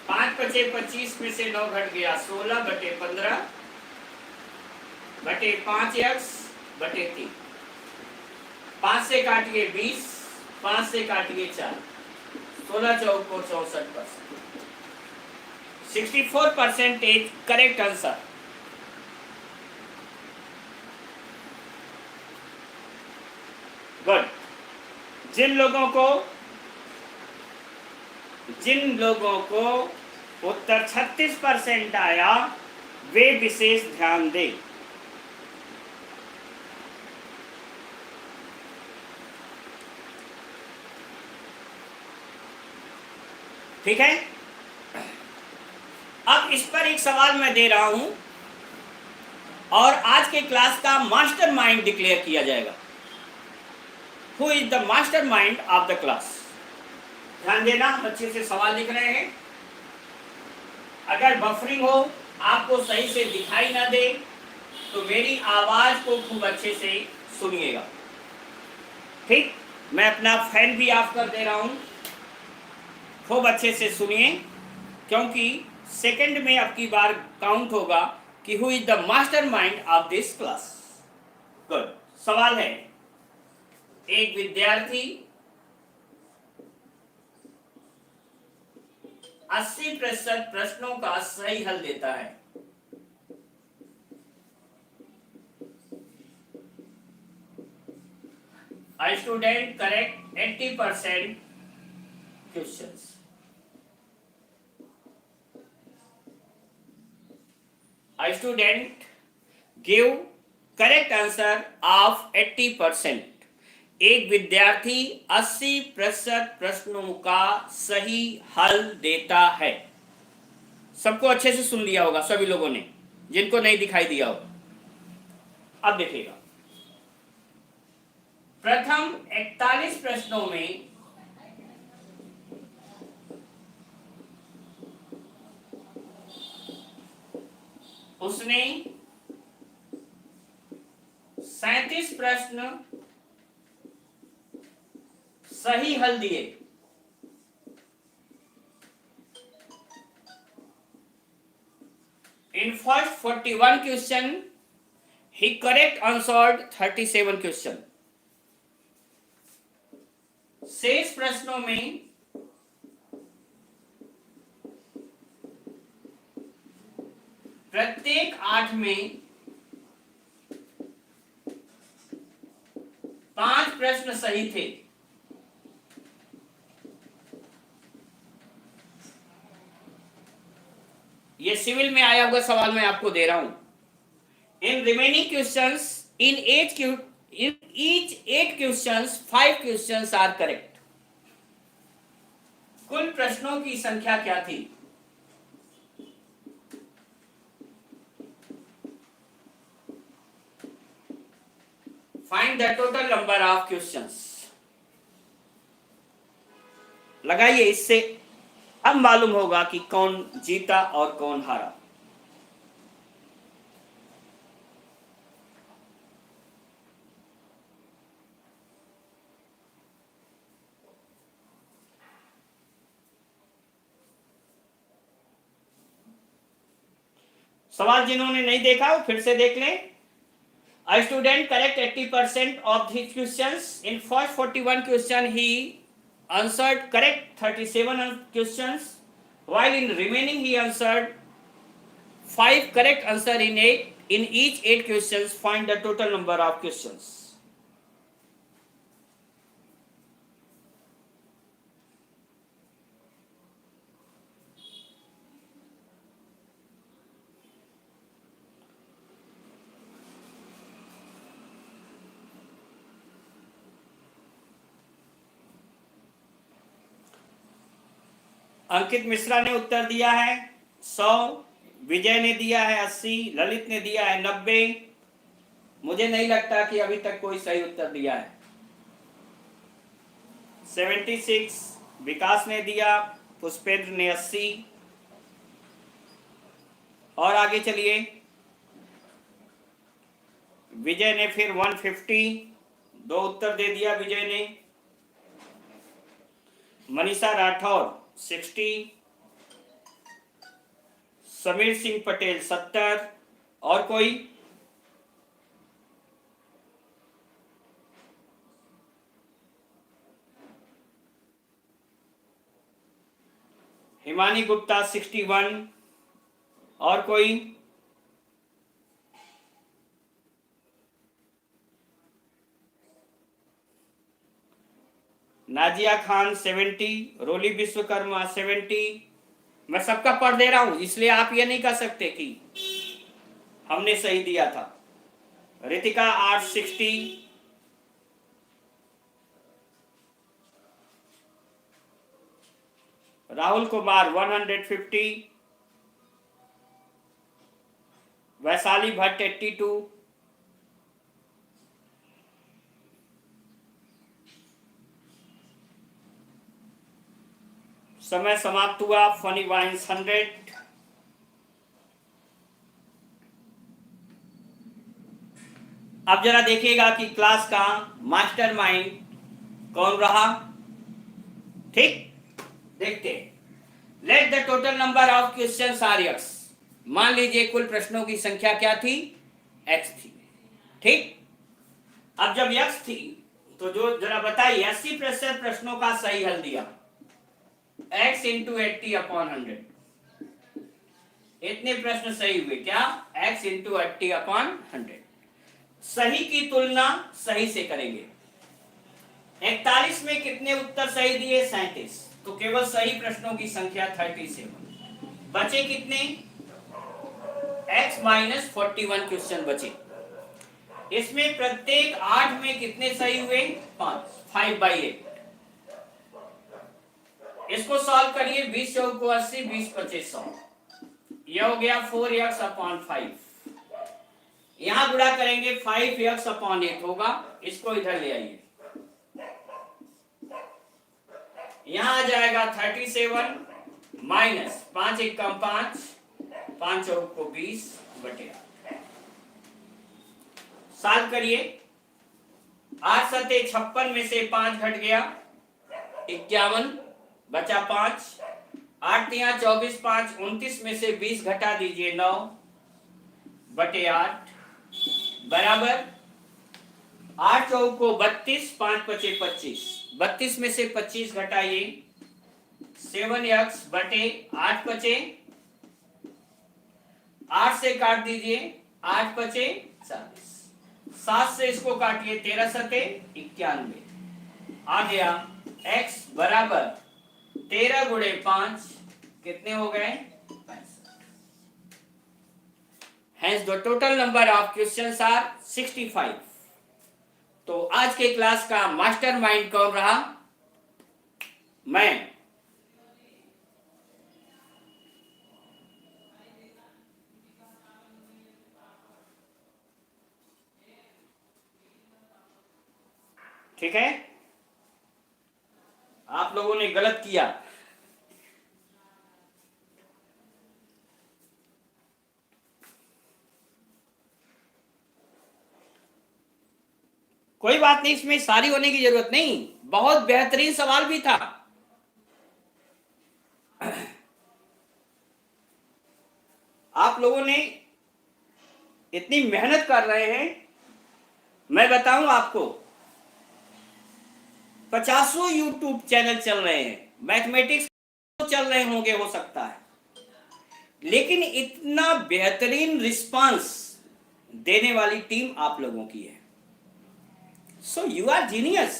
5 × 25 में से 9 घट गया, 16/15 बटे 5x/3। 5 से काटिए 20, 5 से काटिए 4, 16 चौको 64%, 64% इज करेक्ट आंसर। गुड। जिन लोगों को उत्तर 36% आया वे विशेष ध्यान दें। ठीक है, अब इस पर एक सवाल मैं दे रहा हूं और आज के क्लास का मास्टरमाइंड डिक्लेयर किया जाएगा। Who is the mastermind of the class? ध्यान देना, हम अच्छे से सवाल लिख रहे हैं। अगर बफरिंग हो, आपको सही से दिखाई ना दे, तो मेरी आवाज को खूब अच्छे से सुनिएगा। ठीक, मैं अपना फैन भी ऑफ कर दे रहा हूं, खूब अच्छे से सुनिए, क्योंकि सेकंड में आपकी बार काउंट होगा कि who is the mastermind of this class. Good. सवाल है, एक विद्यार्थी 80% प्रश्नों का सही हल देता है। A student correct 80% questions. A student give correct answer of 80%. एक विद्यार्थी 80% प्रश्नों का सही हल देता है। सबको अच्छे से सुन लिया होगा सभी लोगों ने, जिनको नहीं दिखाई दिया हो। अब देखिएगा, प्रथम 41 प्रश्नों में उसने 37 प्रश्न सही हल दिए। In first 41 question, he correct answered 37 question. शेष प्रश्नों में प्रत्येक 8 में 5 प्रश्न सही थे। ये सिविल में आया हुआ सवाल मैं आपको दे रहा हूं। In remaining questions, in each 8 questions 5 questions are correct. कुल प्रश्नों की संख्या क्या थी? Find the total number of questions. लगाइए, इससे अब मालूम होगा कि कौन जीता और कौन हारा। सवाल जिन्होंने नहीं देखा वो फिर से देख लें। A student correct 80% of his questions. In first 41 question he answered correct 37 questions, while in remaining he answered 5 correct answer in each 8 questions. Find the total number of questions. अंकित मिश्रा ने उत्तर दिया है 100, विजय ने दिया है 80, ललित ने दिया है 90। मुझे नहीं लगता कि अभी तक कोई सही उत्तर दिया है। 76 विकास ने दिया, पुष्पेंद्र ने 80। और आगे चलिए, विजय ने फिर 150, 2 उत्तर दे दिया विजय ने। मनीषा राठौर 60, समीर सिंह पटेल 70। और कोई? हिमानी गुप्ता 61, और कोई? नाजिया खान 70, रोली विश्वकर्मा 70। मैं सबका पढ़ दे रहा हूं, इसलिए आप ये नहीं कह सकते कि हमने सही दिया था। रितिका आर्ट 60, राहुल कुमार 150, वैशाली भट्ट 82, समय समाप्त हुआ। Funny vines 100। अब जरा देखिएगा कि क्लास का मास्टरमाइंड कौन रहा। ठीक, देखते हैं। Let the total number of questions are X. मान लीजिए कुल प्रश्नों की संख्या क्या थी? एक्स थी। ठीक, अब जब एक्स थी तो जो जरा बताइए 80% प्रश्नों का सही हल दिया। x इंटू 80/100, इतने प्रश्न सही हुए। क्या? x into 80/100। सही की तुलना सही से करेंगे। 41 में कितने उत्तर सही दिए? 37। तो केवल सही प्रश्नों की संख्या 37। बचे कितने? x माइनस 41 क्वेश्चन बचे। इसमें प्रत्येक 8 में कितने सही हुए? 5/8। इसको सॉल्व करिए। 20 चौक को 80, 20 25 100। यह हो गया 4x/5। यहां गुणा करेंगे 5x/8 होगा। इसको इधर ले आइए। यहां आ जाएगा 37 माइनस 5 एकम 5, 5 चौक को 20/8। सॉल्व करिए। 8 सते 56 में से 5 घट गया 51, बचा 5। 8 तिया 24, 5 29 में से 20 घटा दीजिए 9/8 बराबर 8 चौक को 32, 5 पचे 25। 32 में से 25 घटाइए 7x/8 बचे। 8 से काट दीजिए 8 पचे 40। 7 से इसको काटिए 13 सते 91। आ गया x बराबर 13 गुणे 5 कितने हो गए? 65। Hence the total number of questions are 65। तो आज के क्लास का मास्टरमाइंड कौन रहा? मैं। ठीक है, आप लोगों ने गलत किया। कोई बात नहीं, इसमें सारी होने की जरूरत नहीं। बहुत बेहतरीन सवाल भी था। आप लोगों ने इतनी मेहनत कर रहे हैं। मैं बताऊं आपको, 50 यूट्यूब चैनल चल रहे हैं, मैथमेटिक्स चल रहे होंगे हो सकता है, लेकिन इतना बेहतरीन रिस्पांस देने वाली टीम आप लोगों की है। So you are genius.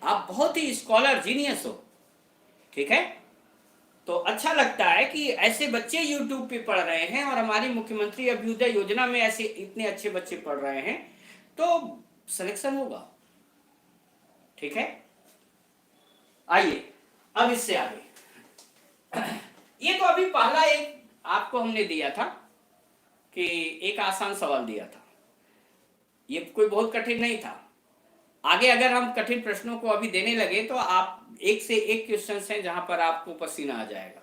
आप बहुत ही स्कॉलर जीनियस हो। ठीक है, तो अच्छा लगता है कि ऐसे बच्चे यूट्यूब पे पढ़ रहे हैं और हमारी मुख्यमंत्री अभ्युदय योजना में ऐसे इतने अच्छे बच्चे पढ़ रहे हैं, तो सिलेक्शन होगा। ठीक है, आइए अब इससे आगे। ये तो अभी पहला एक आपको हमने दिया था कि एक आसान सवाल दिया था। ये कोई बहुत कठिन नहीं था। आगे अगर हम कठिन प्रश्नों को अभी देने लगे तो आप एक से एक क्वेश्चंस हैं जहां पर आपको पसीना आ जाएगा।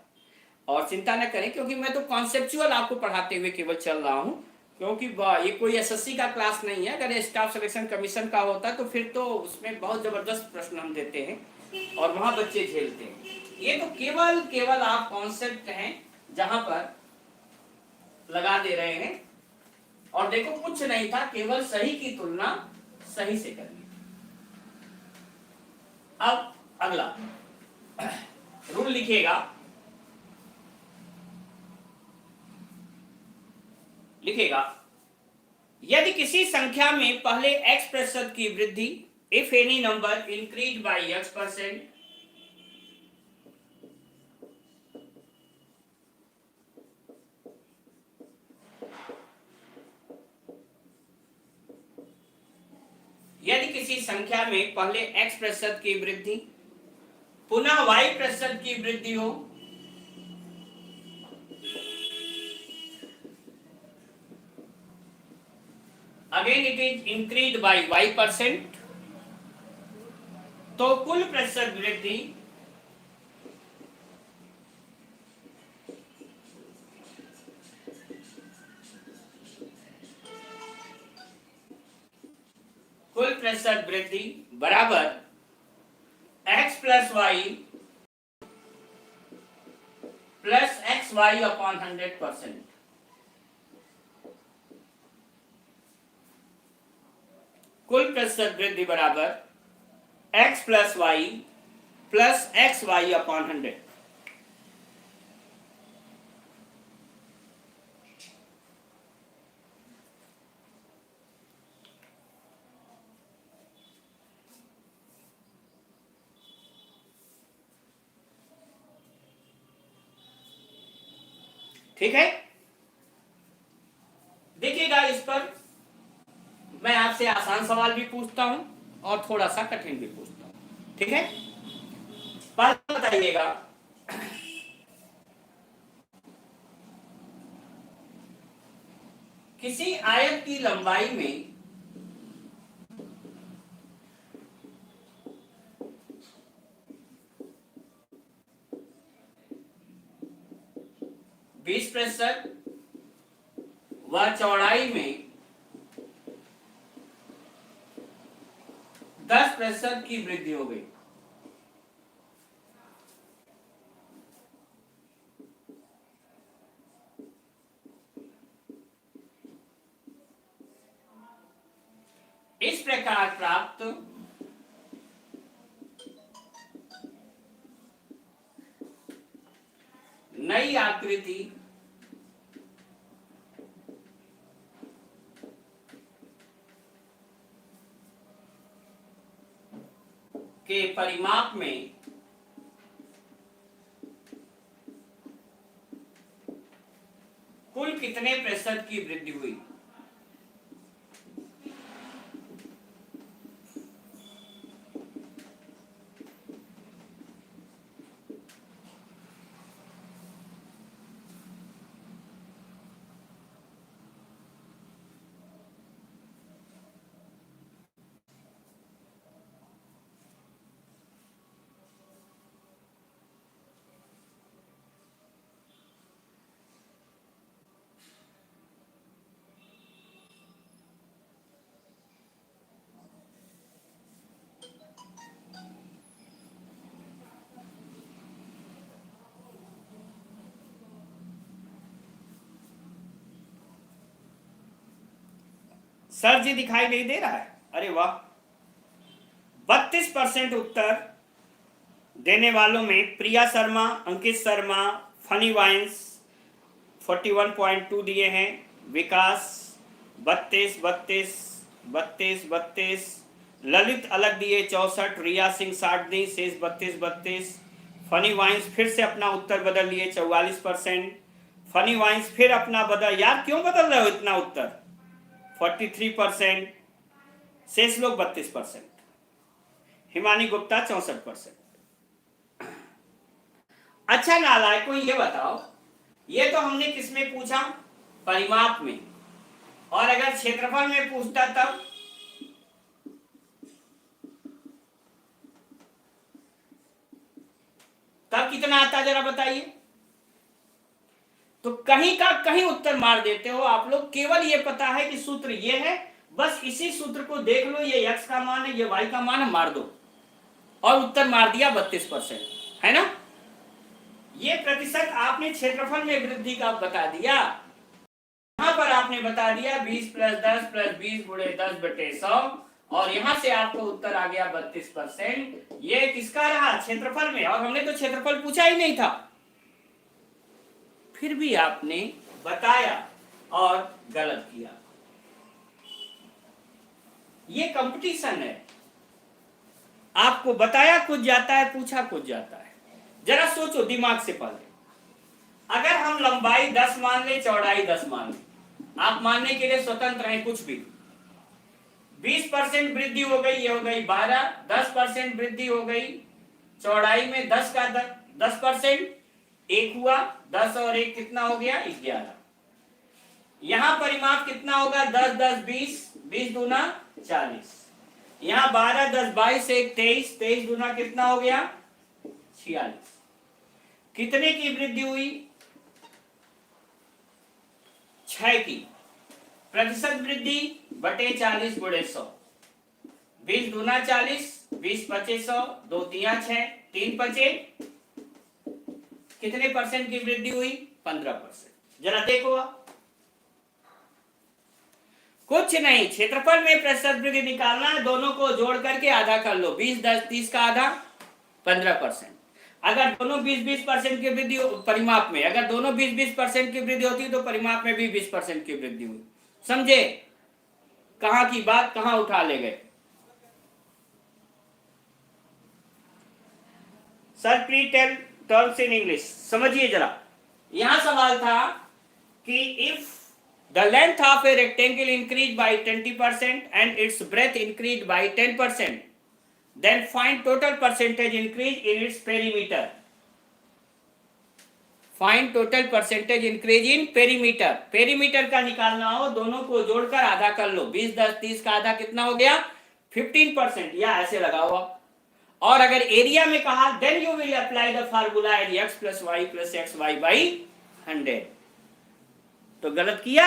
और चिंता न करें, क्योंकि मैं तो कॉन्सेप्चुअल आपको पढ़ाते हुए केवल चल रहा हूं, क्योंकि ये कोई एसएससी का क्लास नहीं है। अगर स्टाफ सिलेक्शन कमीशन का होता तो फिर तो उसमें बहुत जबरदस्त प्रश्न हम देते हैं और वहां बच्चे झेलते हैं। ये तो केवल आप कॉन्सेप्ट हैं जहां पर लगा दे रहे हैं। और देखो कुछ नहीं था, केवल सही की तुलना सही से करनी। अब अगला रूल लिखिएगा। लिखेगा, यदि किसी संख्या में पहले x प्रतिशत की वृद्धि, if any number increase by x%, यदि किसी संख्या में पहले x प्रतिशत की वृद्धि पुनः y प्रतिशत की वृद्धि हो, again it is increase by y%, तो कुल प्रतिशत वृद्धि बराबर x plus y plus x y upon 100%। कुल प्रतिशत वृद्धि बराबर x plus y plus x y upon 100। ठीक है, देखिएगा इस पर मैं आपसे आसान सवाल भी पूछता हूं और थोड़ा सा कठिन भी पूछता हूं। ठीक है, पहले बताइएगा, किसी आयत की लंबाई में बीस प्रतिशत व चौड़ाई में 10% की वृद्धि हो गई। इस प्रकार प्राप्त नई आकृति के परिमाप में कुल कितने प्रतिशत की वृद्धि हुई? सर जी दिखाई नहीं दे रहा है? अरे वाह, 32% उत्तर देने वालों में प्रिया शर्मा, अंकित शर्मा, फनी वाइन्स 41.2 दिए हैं, विकास 32, ललित अलग दिए 64, रिया सिंह 60 दी, शेष 32। फनी वाइन्स फिर से अपना उत्तर बदल लिए 44%। फनी वाइन्स फिर अपना बदल, यार क्यों बदल रहे हो इतना उत्तर? 43%, शेष लोग 32%। हिमानी गुप्ता 64%। अच्छा नालायकों, ये बताओ, ये तो हमने किसमें पूछा? परिमाप में। और अगर क्षेत्रफल में पूछता तब कितना आता जरा बताइए। तो कहीं का कहीं उत्तर मार देते हो आप लोग। केवल ये पता है कि सूत्र ये है, बस इसी सूत्र को देख लो, ये x का मान है, ये y का मान है, मार दो और उत्तर मार दिया 32%, है ना? ये प्रतिशत आपने क्षेत्रफल में वृद्धि का बता दिया, यहां पर आपने बता दिया 20 + 10 + 20 × 10/100 और यहां से आपको उत्तर आ गया 32%। ये किसका रहा? क्षेत्रफल में। और हमने तो क्षेत्रफल पूछा ही नहीं था, फिर भी आपने बताया और गलत किया। ये कंपटीशन है। आपको बताया कुछ जाता है, पूछा कुछ जाता है। जरा सोचो दिमाग से पहले, अगर हम लंबाई 10 मान ले, चौड़ाई 10 मान ले, आप मानने के लिए स्वतंत्र हैं कुछ भी। 20% वृद्धि हो गई, ये हो गई 12, 10% वृद्धि हो गई चौड़ाई में, 10 का 10%, एक हुआ, 10 और एक कितना हो गया 11। यहां परिमाप कितना होगा 10 10 20, 20 दूना 40। यहां 12 10 22, एक 23, 23 दूना कितना हो गया 46। कितने की वृद्धि हुई 6 की। प्रतिशत वृद्धि बटे 40 गुणे 100, 20 दूना 40, 20 पचे 100, 2 तिया 6, 3 पचे कितने परसेंट की वृद्धि हुई 15%। जरा देखो आप, कुछ नहीं, क्षेत्रफल में प्रतिशत वृद्धि निकालना है, दोनों को जोड़ करके आधा कर लो, 20 10 30 का आधा 15%। अगर दोनों 20-20% की वृद्धि परिमाप में, अगर दोनों 20-20% की वृद्धि होती तो परिमाप में भी 20% की वृद्धि हुई। समझे कहां की बात कहां उठा ले गए। Sir please tell terms in English. समझिए जरा, यहां सवाल था कि if the length of a rectangle increased by 20% and its breadth increased by 10%, then find total percentage increase in its perimeter. Find total percentage increase in perimeter. Perimeter का निकालना हो, दोनों को जोड़कर आधा कर लो, 20 10 30 का आधा कितना हो गया 15%, या ऐसे लगाओ आप। और अगर एरिया में कहा then you will apply the formula as x plus y plus xy by 100। तो गलत किया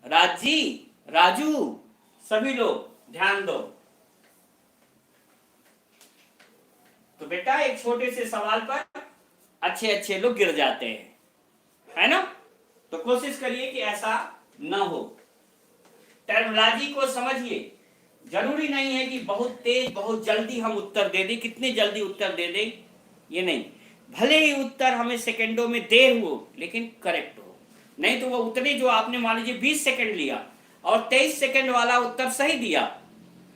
राजी, राजू, सभी लोग ध्यान दो। तो बेटा एक छोटे से सवाल पर अच्छे अच्छे लोग गिर जाते हैं, है ना। तो कोशिश करिए कि ऐसा ना हो। टर्मिनोलॉजी को समझिए। जरूरी नहीं है कि बहुत तेज बहुत जल्दी हम उत्तर दे दें, कितने जल्दी उत्तर दे दें ये नहीं। भले ही उत्तर हमें सेकंडों में देर हो लेकिन करेक्ट हो। नहीं तो वो उतने जो आपने मान लीजिए 20 सेकंड लिया और 23 सेकंड वाला उत्तर सही दिया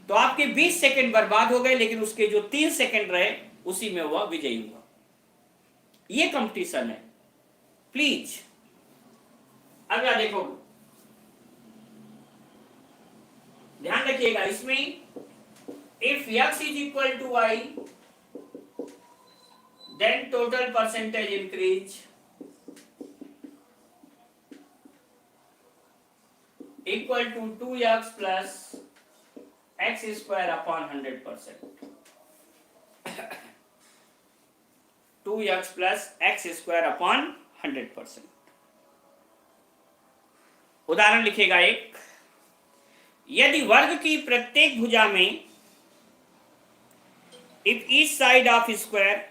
तो आपके 20 सेकंड बर्बाद हो गए, लेकिन उसके जो 3 सेकंड रहे उसी में वह विजयी हुआ। ये कंपटीशन है। प्लीज अगला देखो, ध्यान रखिएगा इसमें, if x is equal to y then total percentage increase equal to 2x plus x square upon 100%। 2x plus x square upon 100%। उदाहरण लिखेगा एक, यदि वर्ग की प्रत्येक भुजा में if each side of square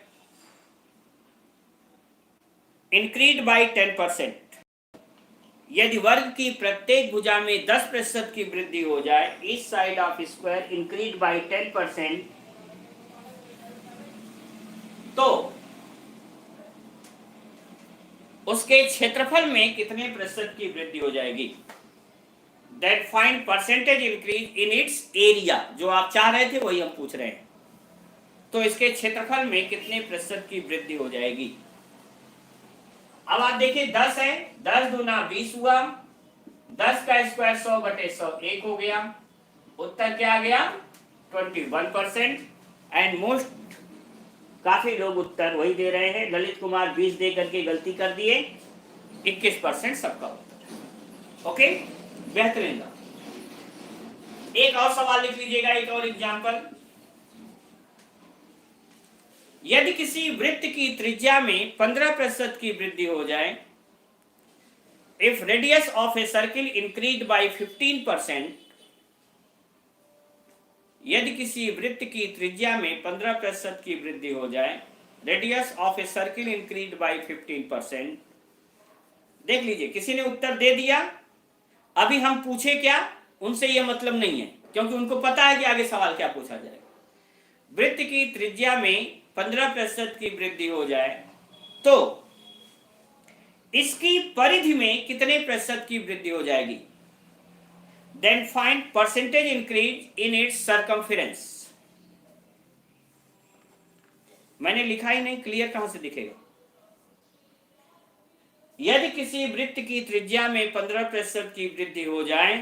increase by 10%, यदि वर्ग की प्रत्येक भुजा में 10% की वृद्धि हो जाए, each side of square increase by 10%, तो उसके क्षेत्रफल में कितने प्रतिशत की वृद्धि हो जाएगी। That find percentage increase in it's area, जो आप चाह रहे थे वही हम पूछ रहे हैं। तो इसके क्षेत्रफल में कितने प्रतिशत की वृद्धि हो जाएगी। अब आप देखिए 10 है, 10 दूना 20 हुआ, 10 का स्क्वायर 100 बटे 100 1 हो गया। उत्तर क्या आ गया 21%। एंड मोस्ट काफी लोग उत्तर वही दे रहे हैं। ललित कुमार 20 दे करके गलती कर दिए, 21% सबका उत्तर। ओके, बेहतरीन। एक और सवाल लिख लीजिएगा, एक और एग्जांपल। यदि किसी वृत्त की त्रिज्या में 15% की वृद्धि हो जाए, if radius of a circle increase by 15%, यदि किसी वृत्त की त्रिज्या में 15% की वृद्धि हो जाए, radius of a circle increase by 15%। देख लीजिए किसी ने उत्तर दे दिया, अभी हम पूछे क्या, उनसे यह मतलब नहीं है क्योंकि उनको पता है कि आगे सवाल क्या पूछा जाएगा। वृत्त की त्रिज्या में 15% की वृद्धि हो जाए तो इसकी परिधि में कितने प्रतिशत की वृद्धि हो जाएगी? Then find percentage increase in its circumference. मैंने लिखा ही नहीं, क्लियर कहां से दिखेगा? यदि किसी वृत्त की त्रिज्या में 15% की वृद्धि हो जाए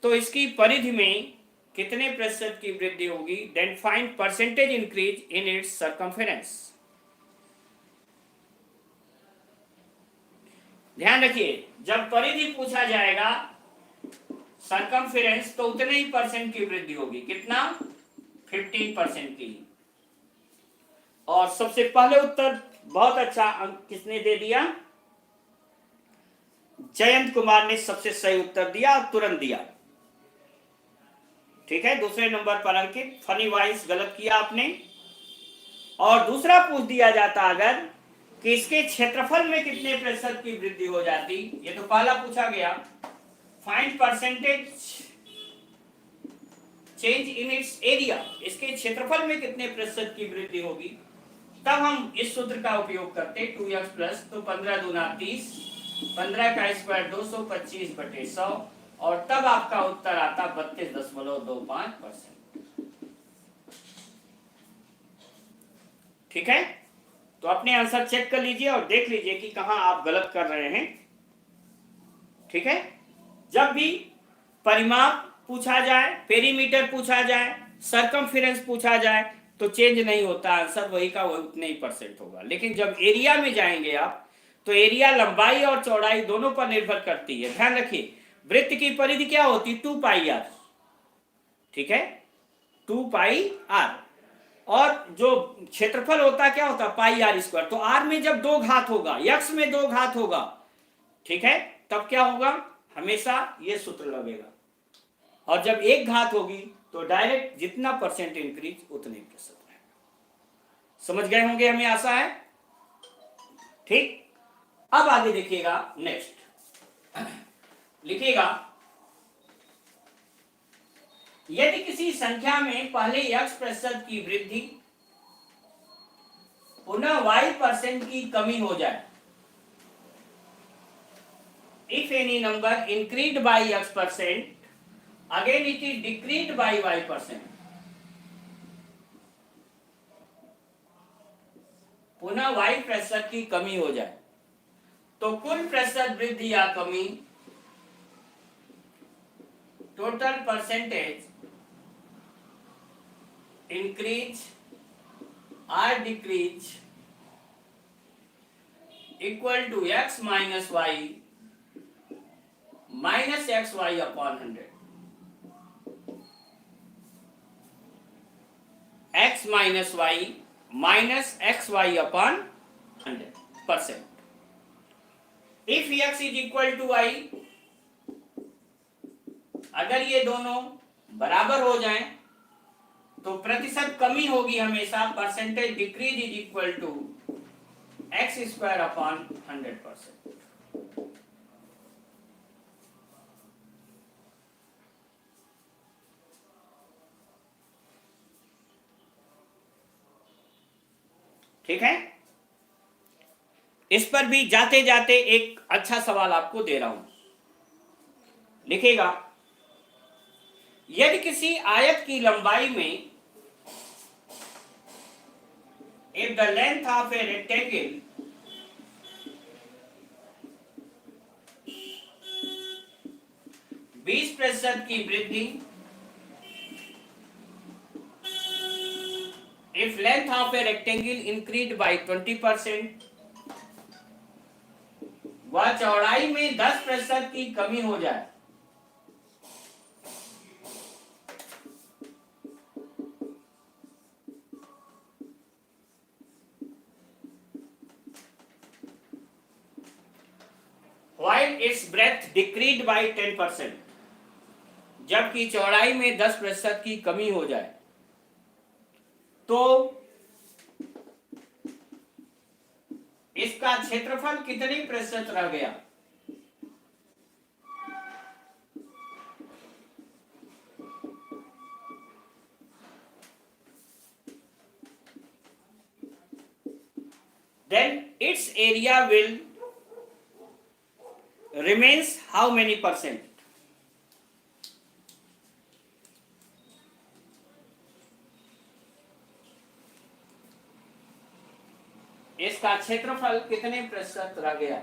तो इसकी परिधि में कितने प्रतिशत की वृद्धि होगी? Then find percentage increase in its circumference. ध्यान रखिए, जब परिधि पूछा जाएगा सर्कमफेरेंस तो उतने ही परसेंट की वृद्धि होगी। कितना? 15% की। और सबसे पहले उत्तर बहुत अच्छा अंक किसने दे दिया? जयंत कुमार ने सबसे सही उत्तर दिया और तुरंत दिया। ठीक है, दूसरे नंबर पर अंकित, फनी वाइस गलत किया आपने। और दूसरा पूछ दिया जाता अगर कि इसके क्षेत्रफल में कितने प्रतिशत की वृद्धि हो जाती, ये तो पहला पूछा गया। Find percentage change in its area, इसके क्षेत्रफल में कितने प्रतिशत की वृद्धि होगी, तब हम इस सूत्र का उपयोग करते 2x प्लस, तो 15 दूना 30, 15 का स्क्वायर 225/100, और तब आपका उत्तर आता 32.25%। ठीक है, तो अपने आंसर चेक कर लीजिए और देख लीजिए कि कहां आप गलत कर रहे हैं। ठीक है, जब भी परिमाप पूछा जाए, पेरीमीटर पूछा जाए, सर्कमफेरेंस पूछा जाए तो चेंज नहीं होता, आंसर वही का वही उतने ही परसेंट होगा। लेकिन जब एरिया में जाएंगे आप तो एरिया लंबाई और चौड़ाई दोनों पर निर्भर करती है। ध्यान रखिए, वृत्त की परिधि क्या होती? 2πr। ठीक है, 2πr। और जो क्षेत्रफल होता क्या होता? πr²। तो r में जब दो घात होगा, x में दो घात होगा, ठीक है, तब क्या होगा? हमेशा ये सूत्र लगेगा। और जब एक घात होगी तो डायरेक्ट जितना परसेंट इंक्रीज उतने प्रतिशत रहेगा। समझ गए होंगे, हमें आशा है। ठीक, अब आगे देखिएगा, नेक्स्ट लिखिएगा, यदि किसी संख्या में पहले x% की वृद्धि पुनः y% की कमी हो जाए, if any number increased by x%, again it is decreased by y%, पुनः y% की कमी हो जाए तो कुल प्रतिशत वृद्धि या कमी, टोटल परसेंटेज इंक्रीज और decrease equal to x minus y minus XY/100। x minus y minus XY/100%। If x is equal to y, अगर ये दोनों बराबर हो जाएं तो प्रतिशत कमी होगी हमेशा, percentage decrease is equal to x² 100%। ठीक है, इस पर भी जाते जाते एक अच्छा सवाल आपको दे रहा हूं, लिखेगा, यदि किसी आयत की लंबाई में if the length of a rectangle बीस प्रतिशत की वृद्धि, if length of a rectangle increased by 20%, वह चौड़ाई में 10% की कमी हो जाए, while its breadth decreased by 10%, जबकि चौड़ाई में 10% की कमी हो जाए तो इसका क्षेत्रफल कितने प्रतिशत रह गया? Then its area will remains how many percent? इसका क्षेत्रफल कितने प्रतिशत रह गया?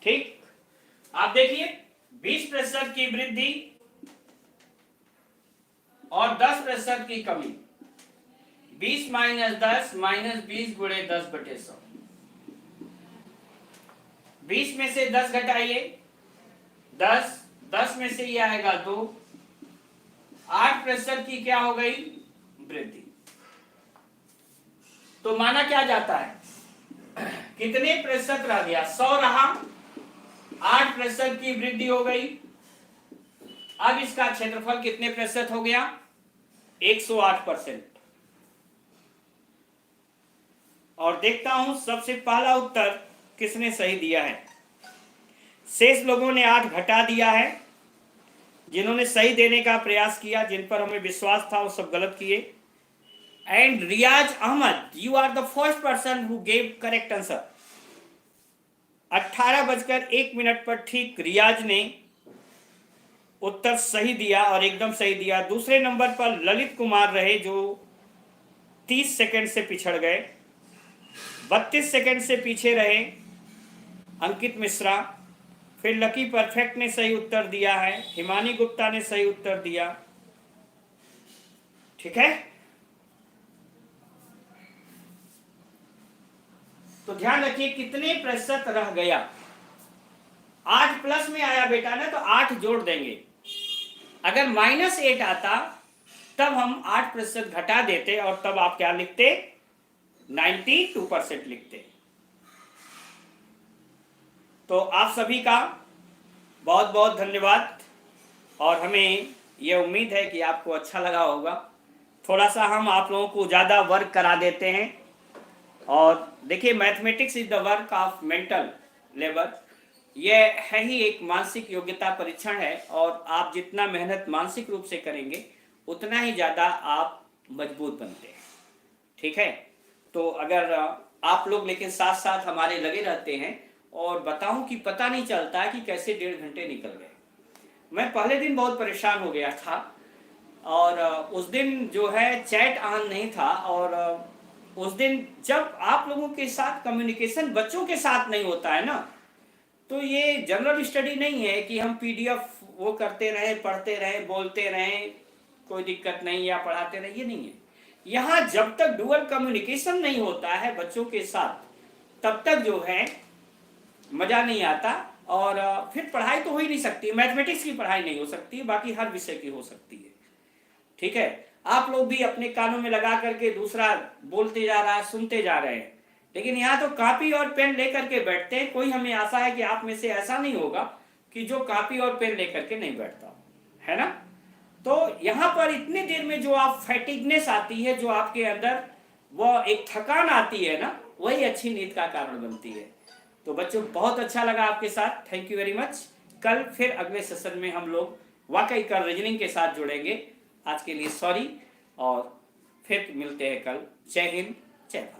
ठीक, आप देखिए 20% की वृद्धि और 10% की कमी, 20 - 10 - 20 × 10/100। 20 में से 10 घटाइए, 10 में से ये आएगा 2, 8% की क्या हो गई? वृद्धि। तो माना क्या जाता है, कितने प्रतिशत रह गया? 100 रहा, 8% की वृद्धि हो गई। अब इसका क्षेत्रफल कितने प्रतिशत हो गया? 108%। और देखता हूं सबसे पहला उत्तर किसने सही दिया है। शेष लोगों ने 8 घटा दिया है। जिन्होंने सही देने का प्रयास किया, जिन पर हमें विश्वास था, वो सब गलत किए। And Riyaz Ahmed, you are the first person who gave correct answer. 18:01 पर ठीक रियाज ने उत्तर सही दिया और एकदम सही दिया। दूसरे नंबर पर ललित कुमार रहे जो 30 सेकंड से पिछड़ गए। 32 सेकंड से पीछे रहे अंकित मिश्रा। फिर लकी परफेक्ट ने सही उत्तर दिया है, हिमानी गुप्ता ने सही उत्तर दिया। ठीक है, तो ध्यान रखिए कितने प्रतिशत रह गया। 8 प्लस में आया बेटा ना, तो 8 जोड़ देंगे। अगर -8 आता तब हम 8% घटा देते और तब आप क्या लिखते? 92% लिखते। तो आप सभी का बहुत बहुत धन्यवाद और हमें यह उम्मीद है कि आपको अच्छा लगा होगा। थोड़ा सा हम आप लोगों को ज़्यादा वर्क करा देते हैं। और देखिए, mathematics is the work of mental labour. यह है ही एक मानसिक योग्यता परीक्षण है और आप जितना मेहनत मानसिक रूप से करेंगे उतना ही ज़्यादा आप मजबूत बनते हैं। ठीक है, तो अगर आप लोग लेकिन साथ साथ हमारे लगे रहते हैं और बताऊं कि पता नहीं चलता है कि कैसे 1.5 घंटे निकल गए। मैं पहले दिन बहुत परेशान हो गया था और उस दिन जो है चैट ऑन नहीं था। और उस दिन जब आप लोगों के साथ कम्युनिकेशन बच्चों के साथ नहीं होता है ना, तो ये जनरल स्टडी नहीं है कि हम PDF वो करते रहें, पढ़ते रहें, बोलते रहें, कोई दिक्कत नहीं, या पढ़ाते रहें, ये नहीं है। यहाँ जब तक डुअल कम्युनिकेशन नहीं होता है बच्चों के साथ, तब तक जो है मज़ा नहीं आता। और फिर पढ़ाई तो हो ही नहीं सकती। मैथमेटिक्स की पढ़ाई नहीं हो सकती, बाकी हर विषय की हो सकती है। ठीक है, आप लोग भी अपने कानों में लगा करके दूसरा बोलते जा रहा है, सुनते जा रहे हैं, लेकिन यहाँ तो कॉपी और पेन लेकर के बैठते हैं। कोई हमें आशा है कि आप में से ऐसा नहीं होगा कि जो कॉपी और पेन लेकर के नहीं बैठता, है ना। तो यहाँ पर इतनी देर में जो आप फैटिगनेस आती है, जो आपके अंदर वो एक थकान आती है ना, वही अच्छी नींद का कारण बनती है। तो बच्चों, बहुत अच्छा लगा आपके साथ, थैंक यू वेरी मच। कल फिर अगले सेशन में हम लोग वाकई कर रीजनिंग के साथ जुड़ेंगे। आज के लिए सॉरी और फिर मिलते हैं कल। जय हिंद, जय भारत।